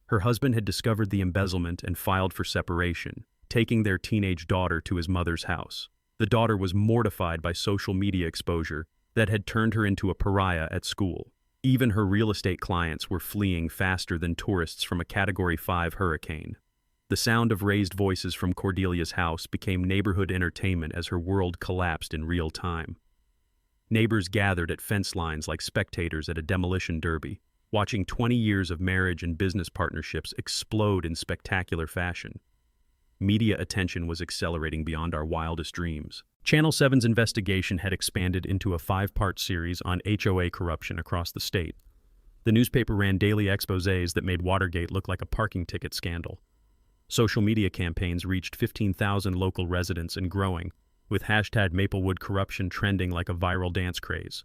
S1: Her husband had discovered the embezzlement and filed for separation, taking their teenage daughter to his mother's house. The daughter was mortified by social media exposure that had turned her into a pariah at school. Even her real estate clients were fleeing faster than tourists from a Category 5 hurricane. The sound of raised voices from Cordelia's house became neighborhood entertainment as her world collapsed in real time. Neighbors gathered at fence lines like spectators at a demolition derby, watching 20 years of marriage and business partnerships explode in spectacular fashion. Media attention was accelerating beyond our wildest dreams. Channel 7's investigation had expanded into a 5-part series on HOA corruption across the state. The newspaper ran daily exposés that made Watergate look like a parking ticket scandal. Social media campaigns reached 15,000 local residents and growing, with hashtag Maplewood corruption trending like a viral dance craze.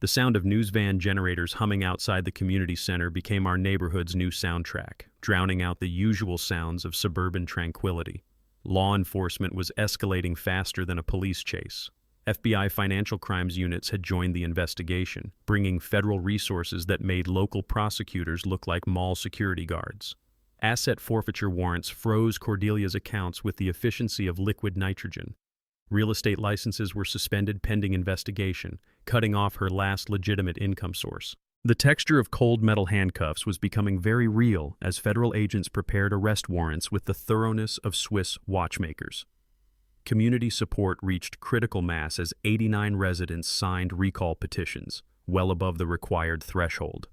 S1: The sound of news van generators humming outside the community center became our neighborhood's new soundtrack, drowning out the usual sounds of suburban tranquility. Law enforcement was escalating faster than a police chase. FBI financial crimes units had joined the investigation, bringing federal resources that made local prosecutors look like mall security guards. Asset forfeiture warrants froze Cordelia's accounts with the efficiency of liquid nitrogen. Real estate licenses were suspended pending investigation, cutting off her last legitimate income source. The texture of cold metal handcuffs was becoming very real as federal agents prepared arrest warrants with the thoroughness of Swiss watchmakers. Community support reached critical mass as 89 residents signed recall petitions, well above the required threshold.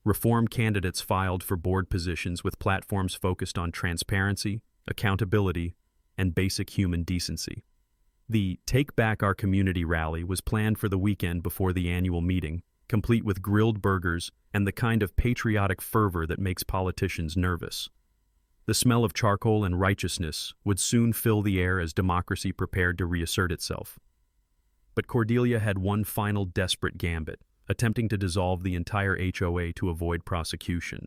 S1: Reform candidates filed for board positions with platforms focused on transparency, accountability, and basic human decency. The Take Back Our Community rally was planned for the weekend before the annual meeting, complete with grilled burgers and the kind of patriotic fervor that makes politicians nervous. The smell of charcoal and righteousness would soon fill the air as democracy prepared to reassert itself. But Cordelia had one final desperate gambit, attempting to dissolve the entire HOA to avoid prosecution.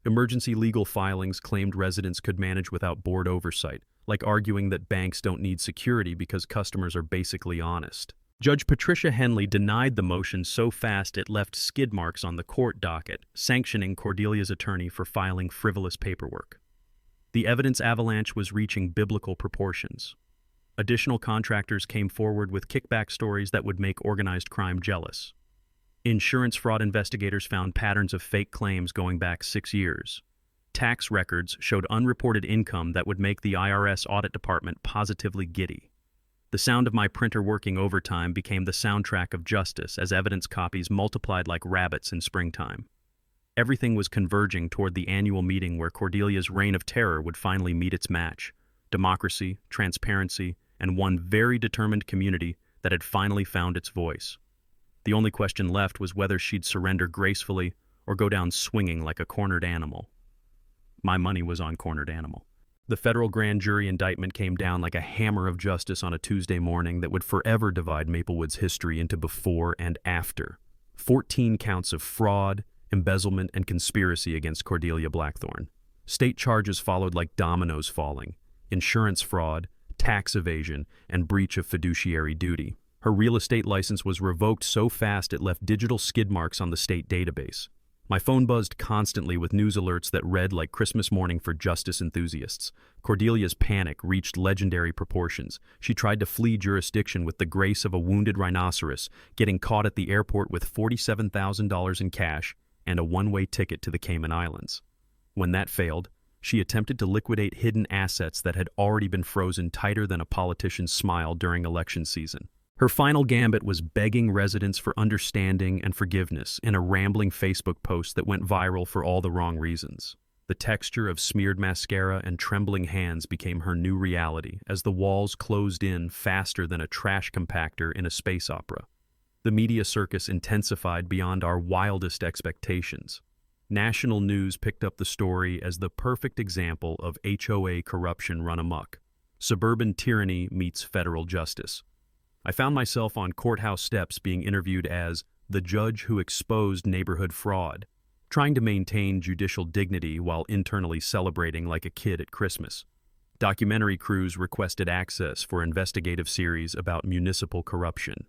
S1: Emergency legal filings claimed residents could manage without board oversight, like arguing that banks don't need security because customers are basically honest. Judge Patricia Henley denied the motion so fast it left skid marks on the court docket, sanctioning Cordelia's attorney for filing frivolous paperwork. The evidence avalanche was reaching biblical proportions. Additional contractors came forward with kickback stories that would make organized crime jealous. Insurance fraud investigators found patterns of fake claims going back 6 years. Tax records showed unreported income that would make the IRS audit department positively giddy. The sound of my printer working overtime became the soundtrack of justice as evidence copies multiplied like rabbits in springtime. Everything was converging toward the annual meeting where Cordelia's reign of terror would finally meet its match: democracy, transparency, and one very determined community that had finally found its voice. The only question left was whether she'd surrender gracefully or go down swinging like a cornered animal. My money was on cornered animal. The federal grand jury indictment came down like a hammer of justice on a Tuesday morning that would forever divide Maplewood's history into before and after. 14 counts of fraud, embezzlement, and conspiracy against Cordelia Blackthorne. State charges followed like dominoes falling: insurance fraud, tax evasion, and breach of fiduciary duty. Her real estate license was revoked so fast it left digital skid marks on the state database. My phone buzzed constantly with news alerts that read like Christmas morning for justice enthusiasts. Cordelia's panic reached legendary proportions. She tried to flee jurisdiction with the grace of a wounded rhinoceros, getting caught at the airport with $47,000 in cash and a one-way ticket to the Cayman Islands. When that failed, she attempted to liquidate hidden assets that had already been frozen tighter than a politician's smile during election season. Her final gambit was begging residents for understanding and forgiveness in a rambling Facebook post that went viral for all the wrong reasons. The texture of smeared mascara and trembling hands became her new reality as the walls closed in faster than a trash compactor in a space opera. The media circus intensified beyond our wildest expectations. National news picked up the story as the perfect example of HOA corruption run amok. Suburban tyranny meets federal justice. I found myself on courthouse steps being interviewed as the judge who exposed neighborhood fraud, trying to maintain judicial dignity while internally celebrating like a kid at Christmas. Documentary crews requested access for investigative series about municipal corruption.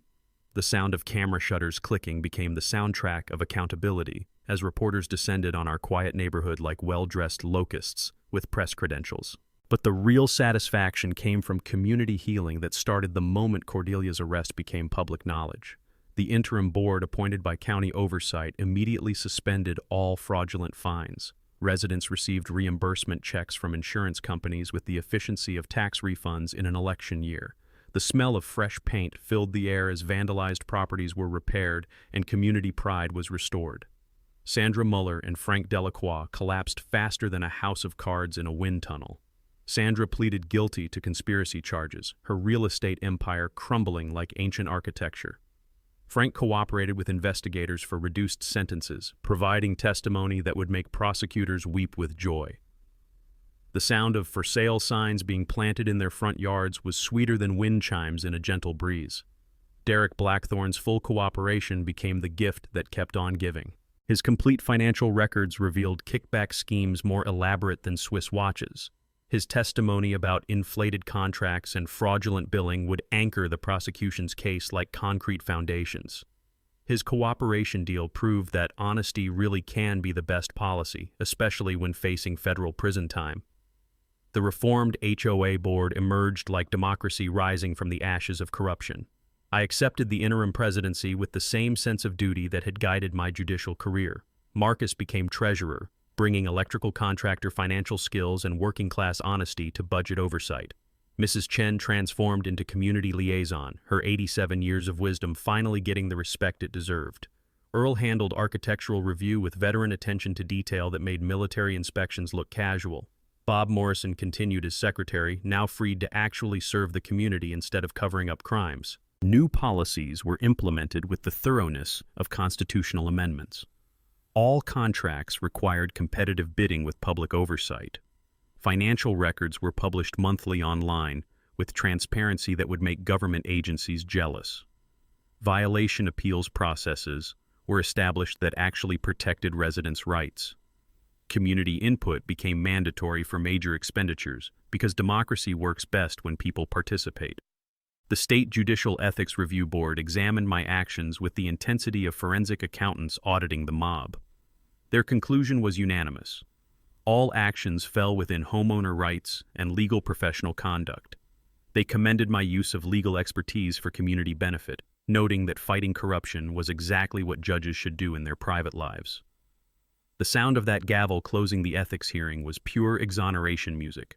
S1: The sound of camera shutters clicking became the soundtrack of accountability as reporters descended on our quiet neighborhood like well-dressed locusts with press credentials. But the real satisfaction came from community healing that started the moment Cordelia's arrest became public knowledge. The interim board appointed by county oversight immediately suspended all fraudulent fines. Residents received reimbursement checks from insurance companies with the efficiency of tax refunds in an election year. The smell of fresh paint filled the air as vandalized properties were repaired and community pride was restored. Sandra Muller and Frank Delacroix collapsed faster than a house of cards in a wind tunnel. Sandra pleaded guilty to conspiracy charges, her real estate empire crumbling like ancient architecture. Frank cooperated with investigators for reduced sentences, providing testimony that would make prosecutors weep with joy. The sound of for sale signs being planted in their front yards was sweeter than wind chimes in a gentle breeze. Derek Blackthorne's full cooperation became the gift that kept on giving. His complete financial records revealed kickback schemes more elaborate than Swiss watches. His testimony about inflated contracts and fraudulent billing would anchor the prosecution's case like concrete foundations. His cooperation deal proved that honesty really can be the best policy, especially when facing federal prison time. The reformed HOA board emerged like democracy rising from the ashes of corruption. I accepted the interim presidency with the same sense of duty that had guided my judicial career. Marcus became treasurer, bringing electrical contractor financial skills and working-class honesty to budget oversight. Mrs. Chen transformed into community liaison, her 87 years of wisdom finally getting the respect it deserved. Earl handled architectural review with veteran attention to detail that made military inspections look casual. Bob Morrison continued as secretary, now freed to actually serve the community instead of covering up crimes. New policies were implemented with the thoroughness of constitutional amendments. All contracts required competitive bidding with public oversight. Financial records were published monthly online with transparency that would make government agencies jealous. Violation appeals processes were established that actually protected residents' rights. Community input became mandatory for major expenditures because democracy works best when people participate. The State Judicial Ethics Review Board examined my actions with the intensity of forensic accountants auditing the mob. Their conclusion was unanimous. All actions fell within homeowner rights and legal professional conduct. They commended my use of legal expertise for community benefit, noting that fighting corruption was exactly what judges should do in their private lives. The sound of that gavel closing the ethics hearing was pure exoneration music.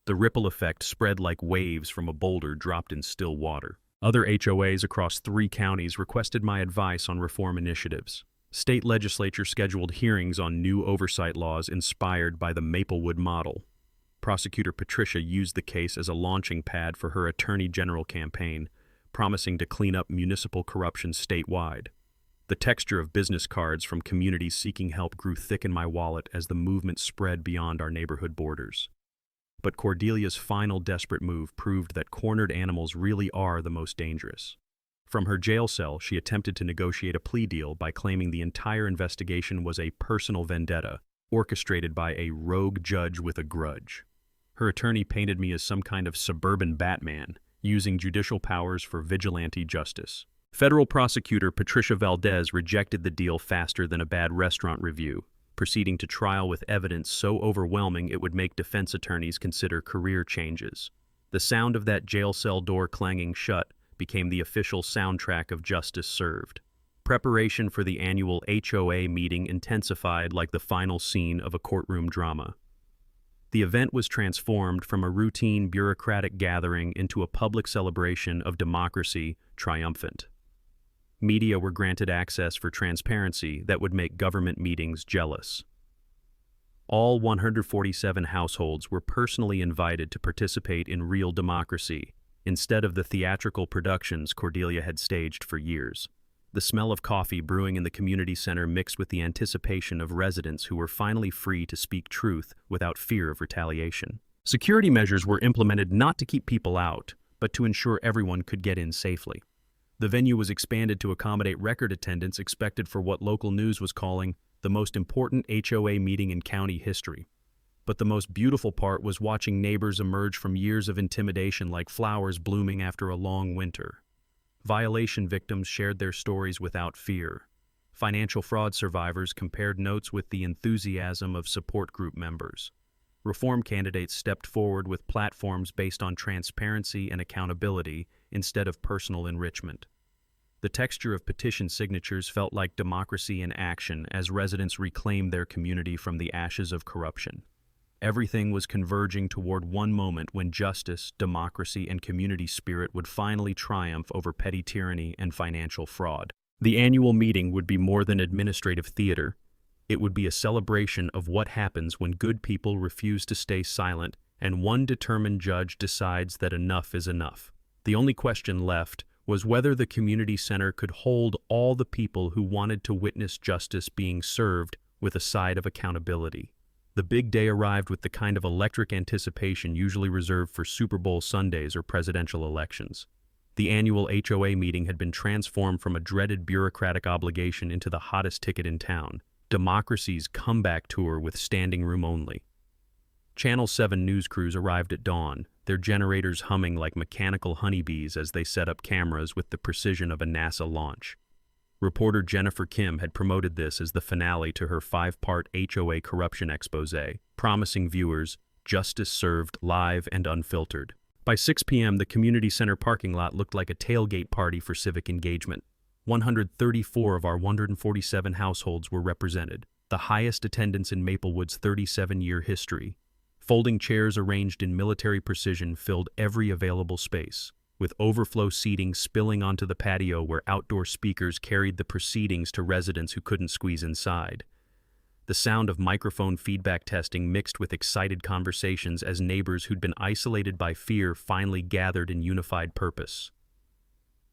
S1: The ripple effect spread like waves from a boulder dropped in still water. Other HOAs across 3 counties requested my advice on reform initiatives. State legislature scheduled hearings on new oversight laws inspired by the Maplewood model. Prosecutor Patricia used the case as a launching pad for her attorney general campaign, promising to clean up municipal corruption statewide. The texture of business cards from communities seeking help grew thick in my wallet as the movement spread beyond our neighborhood borders. But Cordelia's final desperate move proved that cornered animals really are the most dangerous. From her jail cell, she attempted to negotiate a plea deal by claiming the entire investigation was a personal vendetta, orchestrated by a rogue judge with a grudge. Her attorney painted me as some kind of suburban Batman, using judicial powers for vigilante justice. Federal prosecutor Patricia Valdez rejected the deal faster than a bad restaurant review, proceeding to trial with evidence so overwhelming it would make defense attorneys consider career changes. The sound of that jail cell door clanging shut became the official soundtrack of justice served. Preparation for the annual HOA meeting intensified like the final scene of a courtroom drama. The event was transformed from a routine bureaucratic gathering into a public celebration of democracy triumphant. Media were granted access for transparency that would make government meetings jealous. All 147 households were personally invited to participate in real democracy, instead of the theatrical productions Cordelia had staged for years. The smell of coffee brewing in the community center mixed with the anticipation of residents who were finally free to speak truth without fear of retaliation. Security measures were implemented not to keep people out, but to ensure everyone could get in safely. The venue was expanded to accommodate record attendance expected for what local news was calling the most important HOA meeting in county history. But the most beautiful part was watching neighbors emerge from years of intimidation like flowers blooming after a long winter. Violation victims shared their stories without fear. Financial fraud survivors compared notes with the enthusiasm of support group members. Reform candidates stepped forward with platforms based on transparency and accountability instead of personal enrichment. The texture of petition signatures felt like democracy in action as residents reclaimed their community from the ashes of corruption. Everything was converging toward one moment when justice, democracy, and community spirit would finally triumph over petty tyranny and financial fraud. The annual meeting would be more than administrative theater. It would be a celebration of what happens when good people refuse to stay silent and one determined judge decides that enough is enough. The only question left was whether the community center could hold all the people who wanted to witness justice being served with a side of accountability. The big day arrived with the kind of electric anticipation usually reserved for Super Bowl Sundays or presidential elections. The annual HOA meeting had been transformed from a dreaded bureaucratic obligation into the hottest ticket in town, democracy's comeback tour with standing room only. Channel 7 news crews arrived at dawn, their generators humming like mechanical honeybees as they set up cameras with the precision of a NASA launch. Reporter Jennifer Kim had promoted this as the finale to her 5-part HOA corruption exposé, promising viewers justice served live and unfiltered. By 6 p.m., the community center parking lot looked like a tailgate party for civic engagement. 134 of our 147 households were represented, the highest attendance in Maplewood's 37-year history. Folding chairs arranged in military precision filled every available space, with overflow seating spilling onto the patio where outdoor speakers carried the proceedings to residents who couldn't squeeze inside. The sound of microphone feedback testing mixed with excited conversations as neighbors who'd been isolated by fear finally gathered in unified purpose.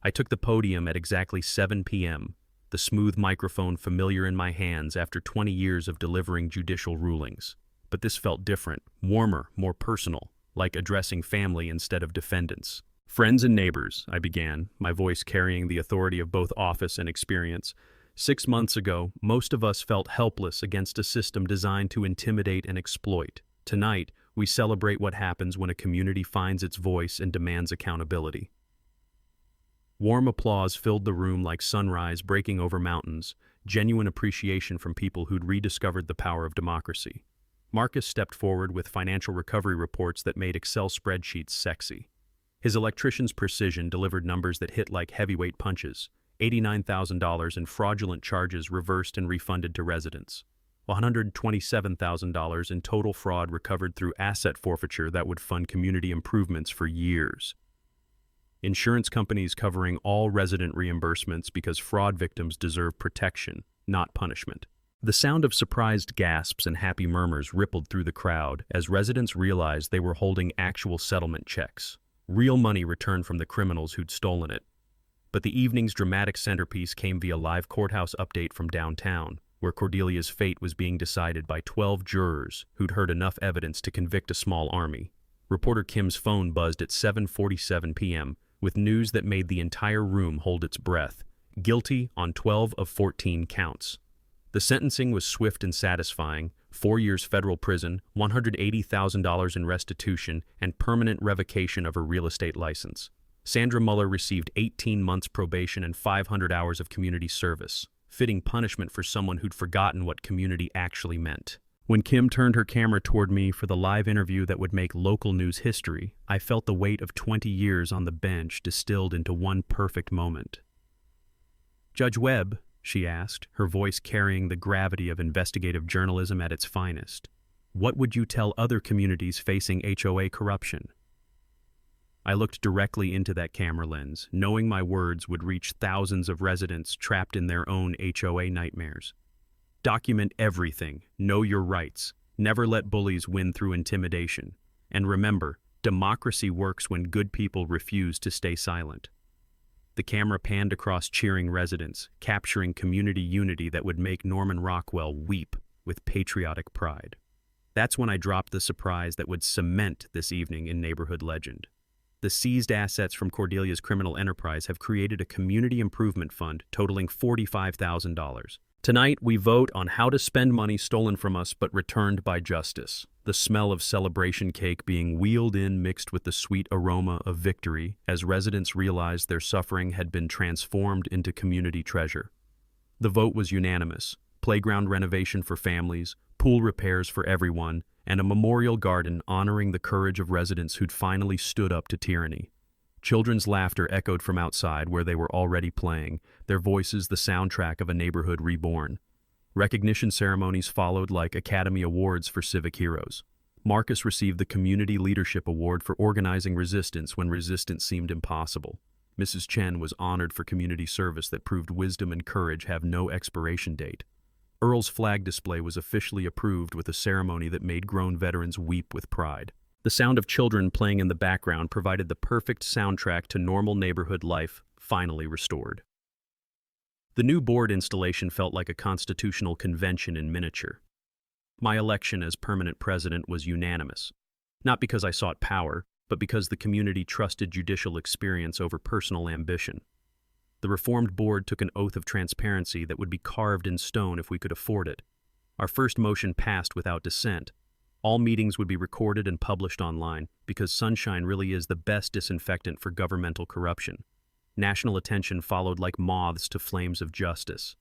S1: I took the podium at exactly 7 p.m., the smooth microphone familiar in my hands after 20 years of delivering judicial rulings. But this felt different, warmer, more personal, like addressing family instead of defendants. Friends and neighbors, I began, my voice carrying the authority of both office and experience. 6 months ago, most of us felt helpless against a system designed to intimidate and exploit. Tonight, we celebrate what happens when a community finds its voice and demands accountability. Warm applause filled the room like sunrise breaking over mountains, genuine appreciation from people who'd rediscovered the power of democracy. Marcus stepped forward with financial recovery reports that made Excel spreadsheets sexy. His electrician's precision delivered numbers that hit like heavyweight punches, $89,000 in fraudulent charges reversed and refunded to residents. $127,000 in total fraud recovered through asset forfeiture that would fund community improvements for years. Insurance companies covering all resident reimbursements because fraud victims deserve protection, not punishment. The sound of surprised gasps and happy murmurs rippled through the crowd as residents realized they were holding actual settlement checks, real money returned from the criminals who'd stolen it. But the evening's dramatic centerpiece came via live courthouse update from downtown, where Cordelia's fate was being decided by 12 jurors who'd heard enough evidence to convict a small army. Reporter Kim's phone buzzed at 7:47 p.m. with news that made the entire room hold its breath. Guilty on 12 of 14 counts. The sentencing was swift and satisfying: 4 years federal prison, $180,000 in restitution, and permanent revocation of her real estate license. Sandra Muller received 18 months probation and 500 hours of community service, fitting punishment for someone who'd forgotten what community actually meant. When Kim turned her camera toward me for the live interview that would make local news history, I felt the weight of 20 years on the bench distilled into one perfect moment. "Judge Webb," she asked, her voice carrying the gravity of investigative journalism at its finest, "what would you tell other communities facing HOA corruption?" I looked directly into that camera lens, knowing my words would reach thousands of residents trapped in their own HOA nightmares. Document everything, know your rights, never let bullies win through intimidation, and remember, democracy works when good people refuse to stay silent. The camera panned across cheering residents, capturing community unity that would make Norman Rockwell weep with patriotic pride. That's when I dropped the surprise that would cement this evening in neighborhood legend. The seized assets from Cordelia's criminal enterprise have created a community improvement fund totaling $45,000. Tonight, we vote on how to spend money stolen from us but returned by justice. The smell of celebration cake being wheeled in mixed with the sweet aroma of victory as residents realized their suffering had been transformed into community treasure. The vote was unanimous: playground renovation for families, pool repairs for everyone, and a memorial garden honoring the courage of residents who'd finally stood up to tyranny. Children's laughter echoed from outside where they were already playing, their voices the soundtrack of a neighborhood reborn. Recognition ceremonies followed like Academy Awards for civic heroes. Marcus received the Community Leadership Award for organizing resistance when resistance seemed impossible. Mrs. Chen was honored for community service that proved wisdom and courage have no expiration date. Earl's flag display was officially approved with a ceremony that made grown veterans weep with pride. The sound of children playing in the background provided the perfect soundtrack to normal neighborhood life, finally restored. The new board installation felt like a constitutional convention in miniature. My election as permanent president was unanimous, not because I sought power, but because the community trusted judicial experience over personal ambition. The reformed board took an oath of transparency that would be carved in stone if we could afford it. Our first motion passed without dissent. All meetings would be recorded and published online because sunshine really is the best disinfectant for governmental corruption. National attention followed like moths to flames of justice.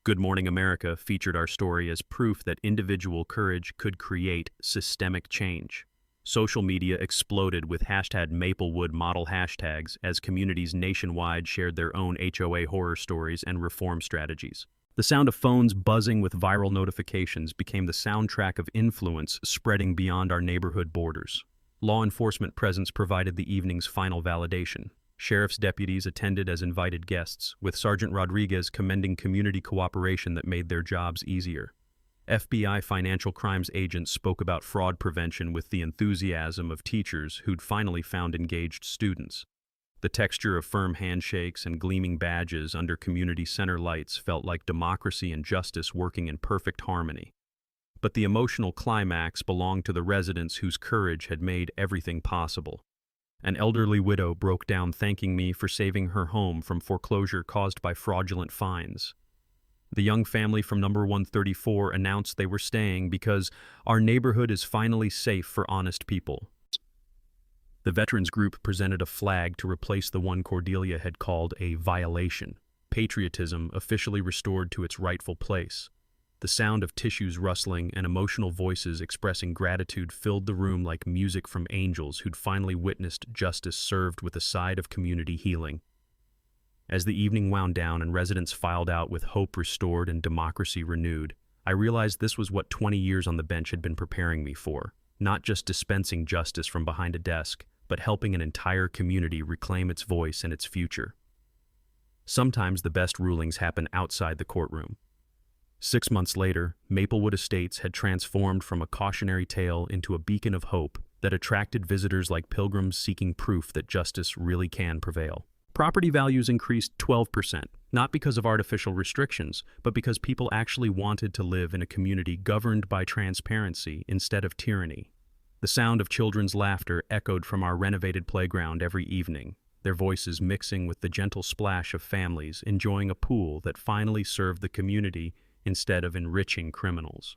S1: Good Morning America featured our story as proof that individual courage could create systemic change. Social media exploded with #Maplewood model hashtags as communities nationwide shared their own HOA horror stories and reform strategies. The sound of phones buzzing with viral notifications became the soundtrack of influence spreading beyond our neighborhood borders. Law enforcement presence provided the evening's final validation. Sheriff's deputies attended as invited guests, with Sergeant Rodriguez commending community cooperation that made their jobs easier. FBI financial crimes agents spoke about fraud prevention with the enthusiasm of teachers who'd finally found engaged students. The texture of firm handshakes and gleaming badges under community center lights felt like democracy and justice working in perfect harmony. But the emotional climax belonged to the residents whose courage had made everything possible. An elderly widow broke down thanking me for saving her home from foreclosure caused by fraudulent fines. The young family from number 134 announced they were staying because our neighborhood is finally safe for honest people. The veterans group presented a flag to replace the one Cordelia had called a violation. Patriotism officially restored to its rightful place. The sound of tissues rustling and emotional voices expressing gratitude filled the room like music from angels who'd finally witnessed justice served with a side of community healing. As the evening wound down and residents filed out with hope restored and democracy renewed, I realized this was what 20 years on the bench had been preparing me for, not just dispensing justice from behind a desk, but helping an entire community reclaim its voice and its future. Sometimes the best rulings happen outside the courtroom. 6 months later, Maplewood Estates had transformed from a cautionary tale into a beacon of hope that attracted visitors like pilgrims seeking proof that justice really can prevail. Property values increased 12%, not because of artificial restrictions, but because people actually wanted to live in a community governed by transparency instead of tyranny. The sound of children's laughter echoed from our renovated playground every evening, their voices mixing with the gentle splash of families enjoying a pool that finally served the community instead of enriching criminals.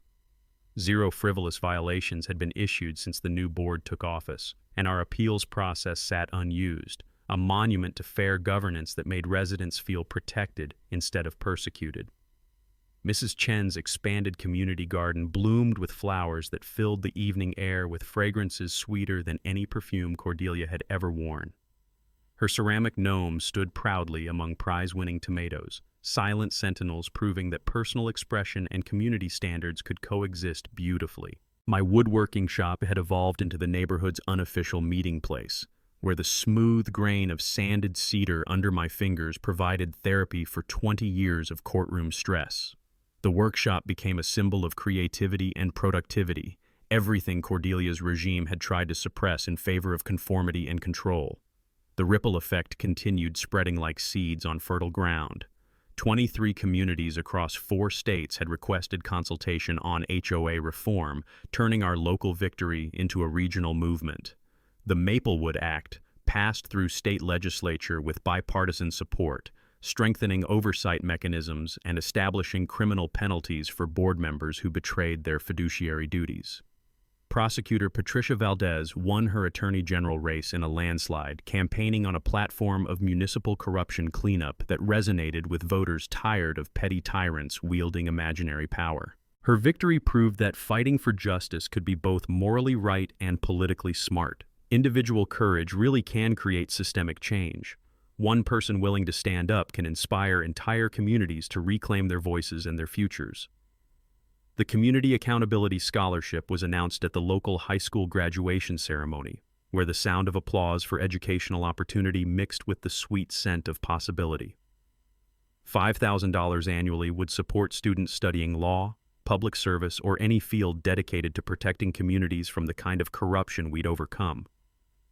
S1: 0 frivolous violations had been issued since the new board took office, and our appeals process sat unused, a monument to fair governance that made residents feel protected instead of persecuted. Mrs. Chen's expanded community garden bloomed with flowers that filled the evening air with fragrances sweeter than any perfume Cordelia had ever worn. Her ceramic gnome stood proudly among prize-winning tomatoes, silent sentinels proving that personal expression and community standards could coexist beautifully. My woodworking shop had evolved into the neighborhood's unofficial meeting place, where the smooth grain of sanded cedar under my fingers provided therapy for 20 years of courtroom stress. The workshop became a symbol of creativity and productivity, everything Cordelia's regime had tried to suppress in favor of conformity and control. The ripple effect continued spreading like seeds on fertile ground. 23 communities across 4 states had requested consultation on HOA reform, turning our local victory into a regional movement. The Maplewood Act passed through state legislature with bipartisan support, strengthening oversight mechanisms and establishing criminal penalties for board members who betrayed their fiduciary duties. Prosecutor Patricia Valdez won her attorney general race in a landslide, campaigning on a platform of municipal corruption cleanup that resonated with voters tired of petty tyrants wielding imaginary power. Her victory proved that fighting for justice could be both morally right and politically smart. Individual courage really can create systemic change. One person willing to stand up can inspire entire communities to reclaim their voices and their futures. The Community Accountability Scholarship was announced at the local high school graduation ceremony, where the sound of applause for educational opportunity mixed with the sweet scent of possibility. $5,000 annually would support students studying law, public service, or any field dedicated to protecting communities from the kind of corruption we'd overcome.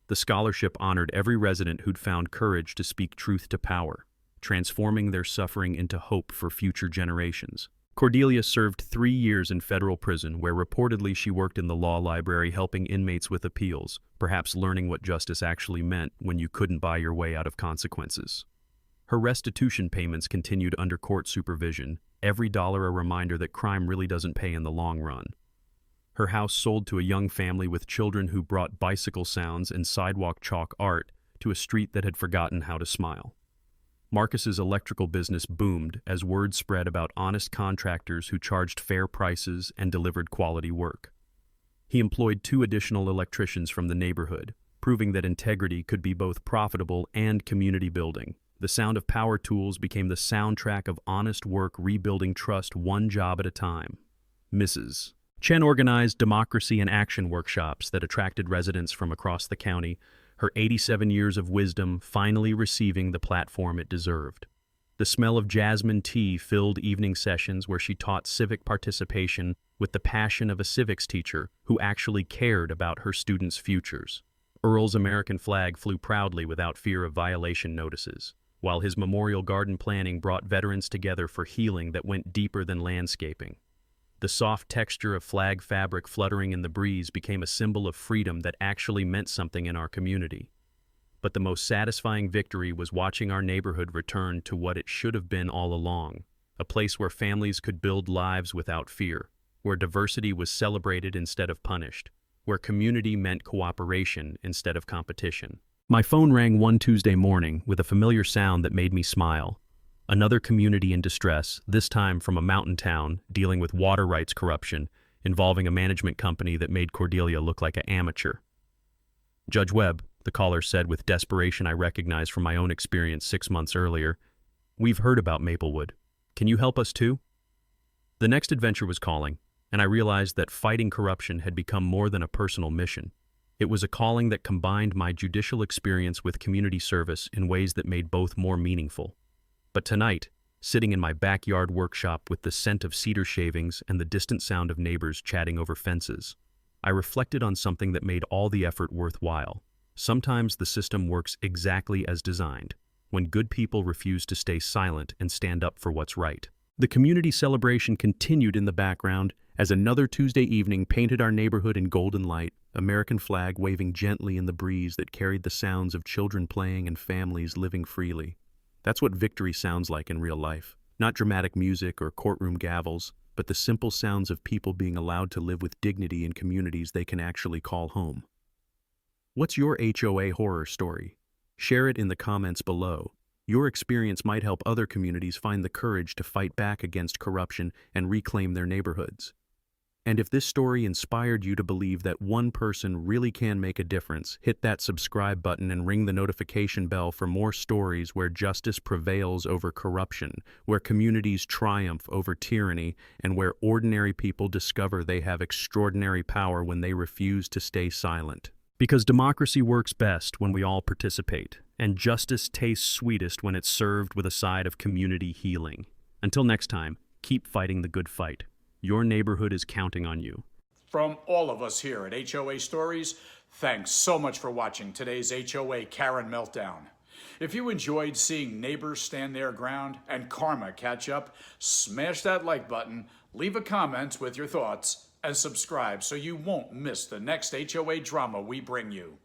S1: The scholarship honored every resident who'd found courage to speak truth to power, transforming their suffering into hope for future generations. Cordelia served 3 years in federal prison, where reportedly she worked in the law library helping inmates with appeals, perhaps learning what justice actually meant when you couldn't buy your way out of consequences. Her restitution payments continued under court supervision, every dollar a reminder that crime really doesn't pay in the long run. Her house sold to a young family with children who brought bicycle sounds and sidewalk chalk art to a street that had forgotten how to smile. Marcus's electrical business boomed as word spread about honest contractors who charged fair prices and delivered quality work. He employed 2 additional electricians from the neighborhood, proving that integrity could be both profitable and community building. The sound of power tools became the soundtrack of honest work rebuilding trust one job at a time. Mrs. Chen organized democracy and action workshops that attracted residents from across the county, her 87 years of wisdom finally receiving the platform it deserved. The smell of jasmine tea filled evening sessions where she taught civic participation with the passion of a civics teacher who actually cared about her students' futures. Earl's American flag flew proudly without fear of violation notices, while his memorial garden planning brought veterans together for healing that went deeper than landscaping. The soft texture of flag fabric fluttering in the breeze became a symbol of freedom that actually meant something in our community. But the most satisfying victory was watching our neighborhood return to what it should have been all along, a place where families could build lives without fear, where diversity was celebrated instead of punished, where community meant cooperation instead of competition. My phone rang one Tuesday morning with a familiar sound that made me smile. Another community in distress, this time from a mountain town dealing with water rights corruption, involving a management company that made Cordelia look like an amateur. "Judge Webb," the caller said with desperation I recognized from my own experience 6 months earlier, "we've heard about Maplewood. Can you help us too?" The next adventure was calling, and I realized that fighting corruption had become more than a personal mission. It was a calling that combined my judicial experience with community service in ways that made both more meaningful. But tonight, sitting in my backyard workshop with the scent of cedar shavings and the distant sound of neighbors chatting over fences, I reflected on something that made all the effort worthwhile. Sometimes the system works exactly as designed, when good people refuse to stay silent and stand up for what's right. The community celebration continued in the background as another Tuesday evening painted our neighborhood in golden light, American flag waving gently in the breeze that carried the sounds of children playing and families living freely. That's what victory sounds like in real life. Not dramatic music or courtroom gavels, but the simple sounds of people being allowed to live with dignity in communities they can actually call home. What's your HOA horror story? Share it in the comments below. Your experience might help other communities find the courage to fight back against corruption and reclaim their neighborhoods. And if this story inspired you to believe that one person really can make a difference, hit that subscribe button and ring the notification bell for more stories where justice prevails over corruption, where communities triumph over tyranny, and where ordinary people discover they have extraordinary power when they refuse to stay silent. Because democracy works best when we all participate, and justice tastes sweetest when it's served with a side of community healing. Until next time, keep fighting the good fight. Your neighborhood is counting on you.
S2: From all of us here at HOA Stories, thanks so much for watching today's HOA Karen Meltdown. If you enjoyed seeing neighbors stand their ground and karma catch up, smash that like button, leave a comment with your thoughts, and subscribe so you won't miss the next HOA drama we bring you.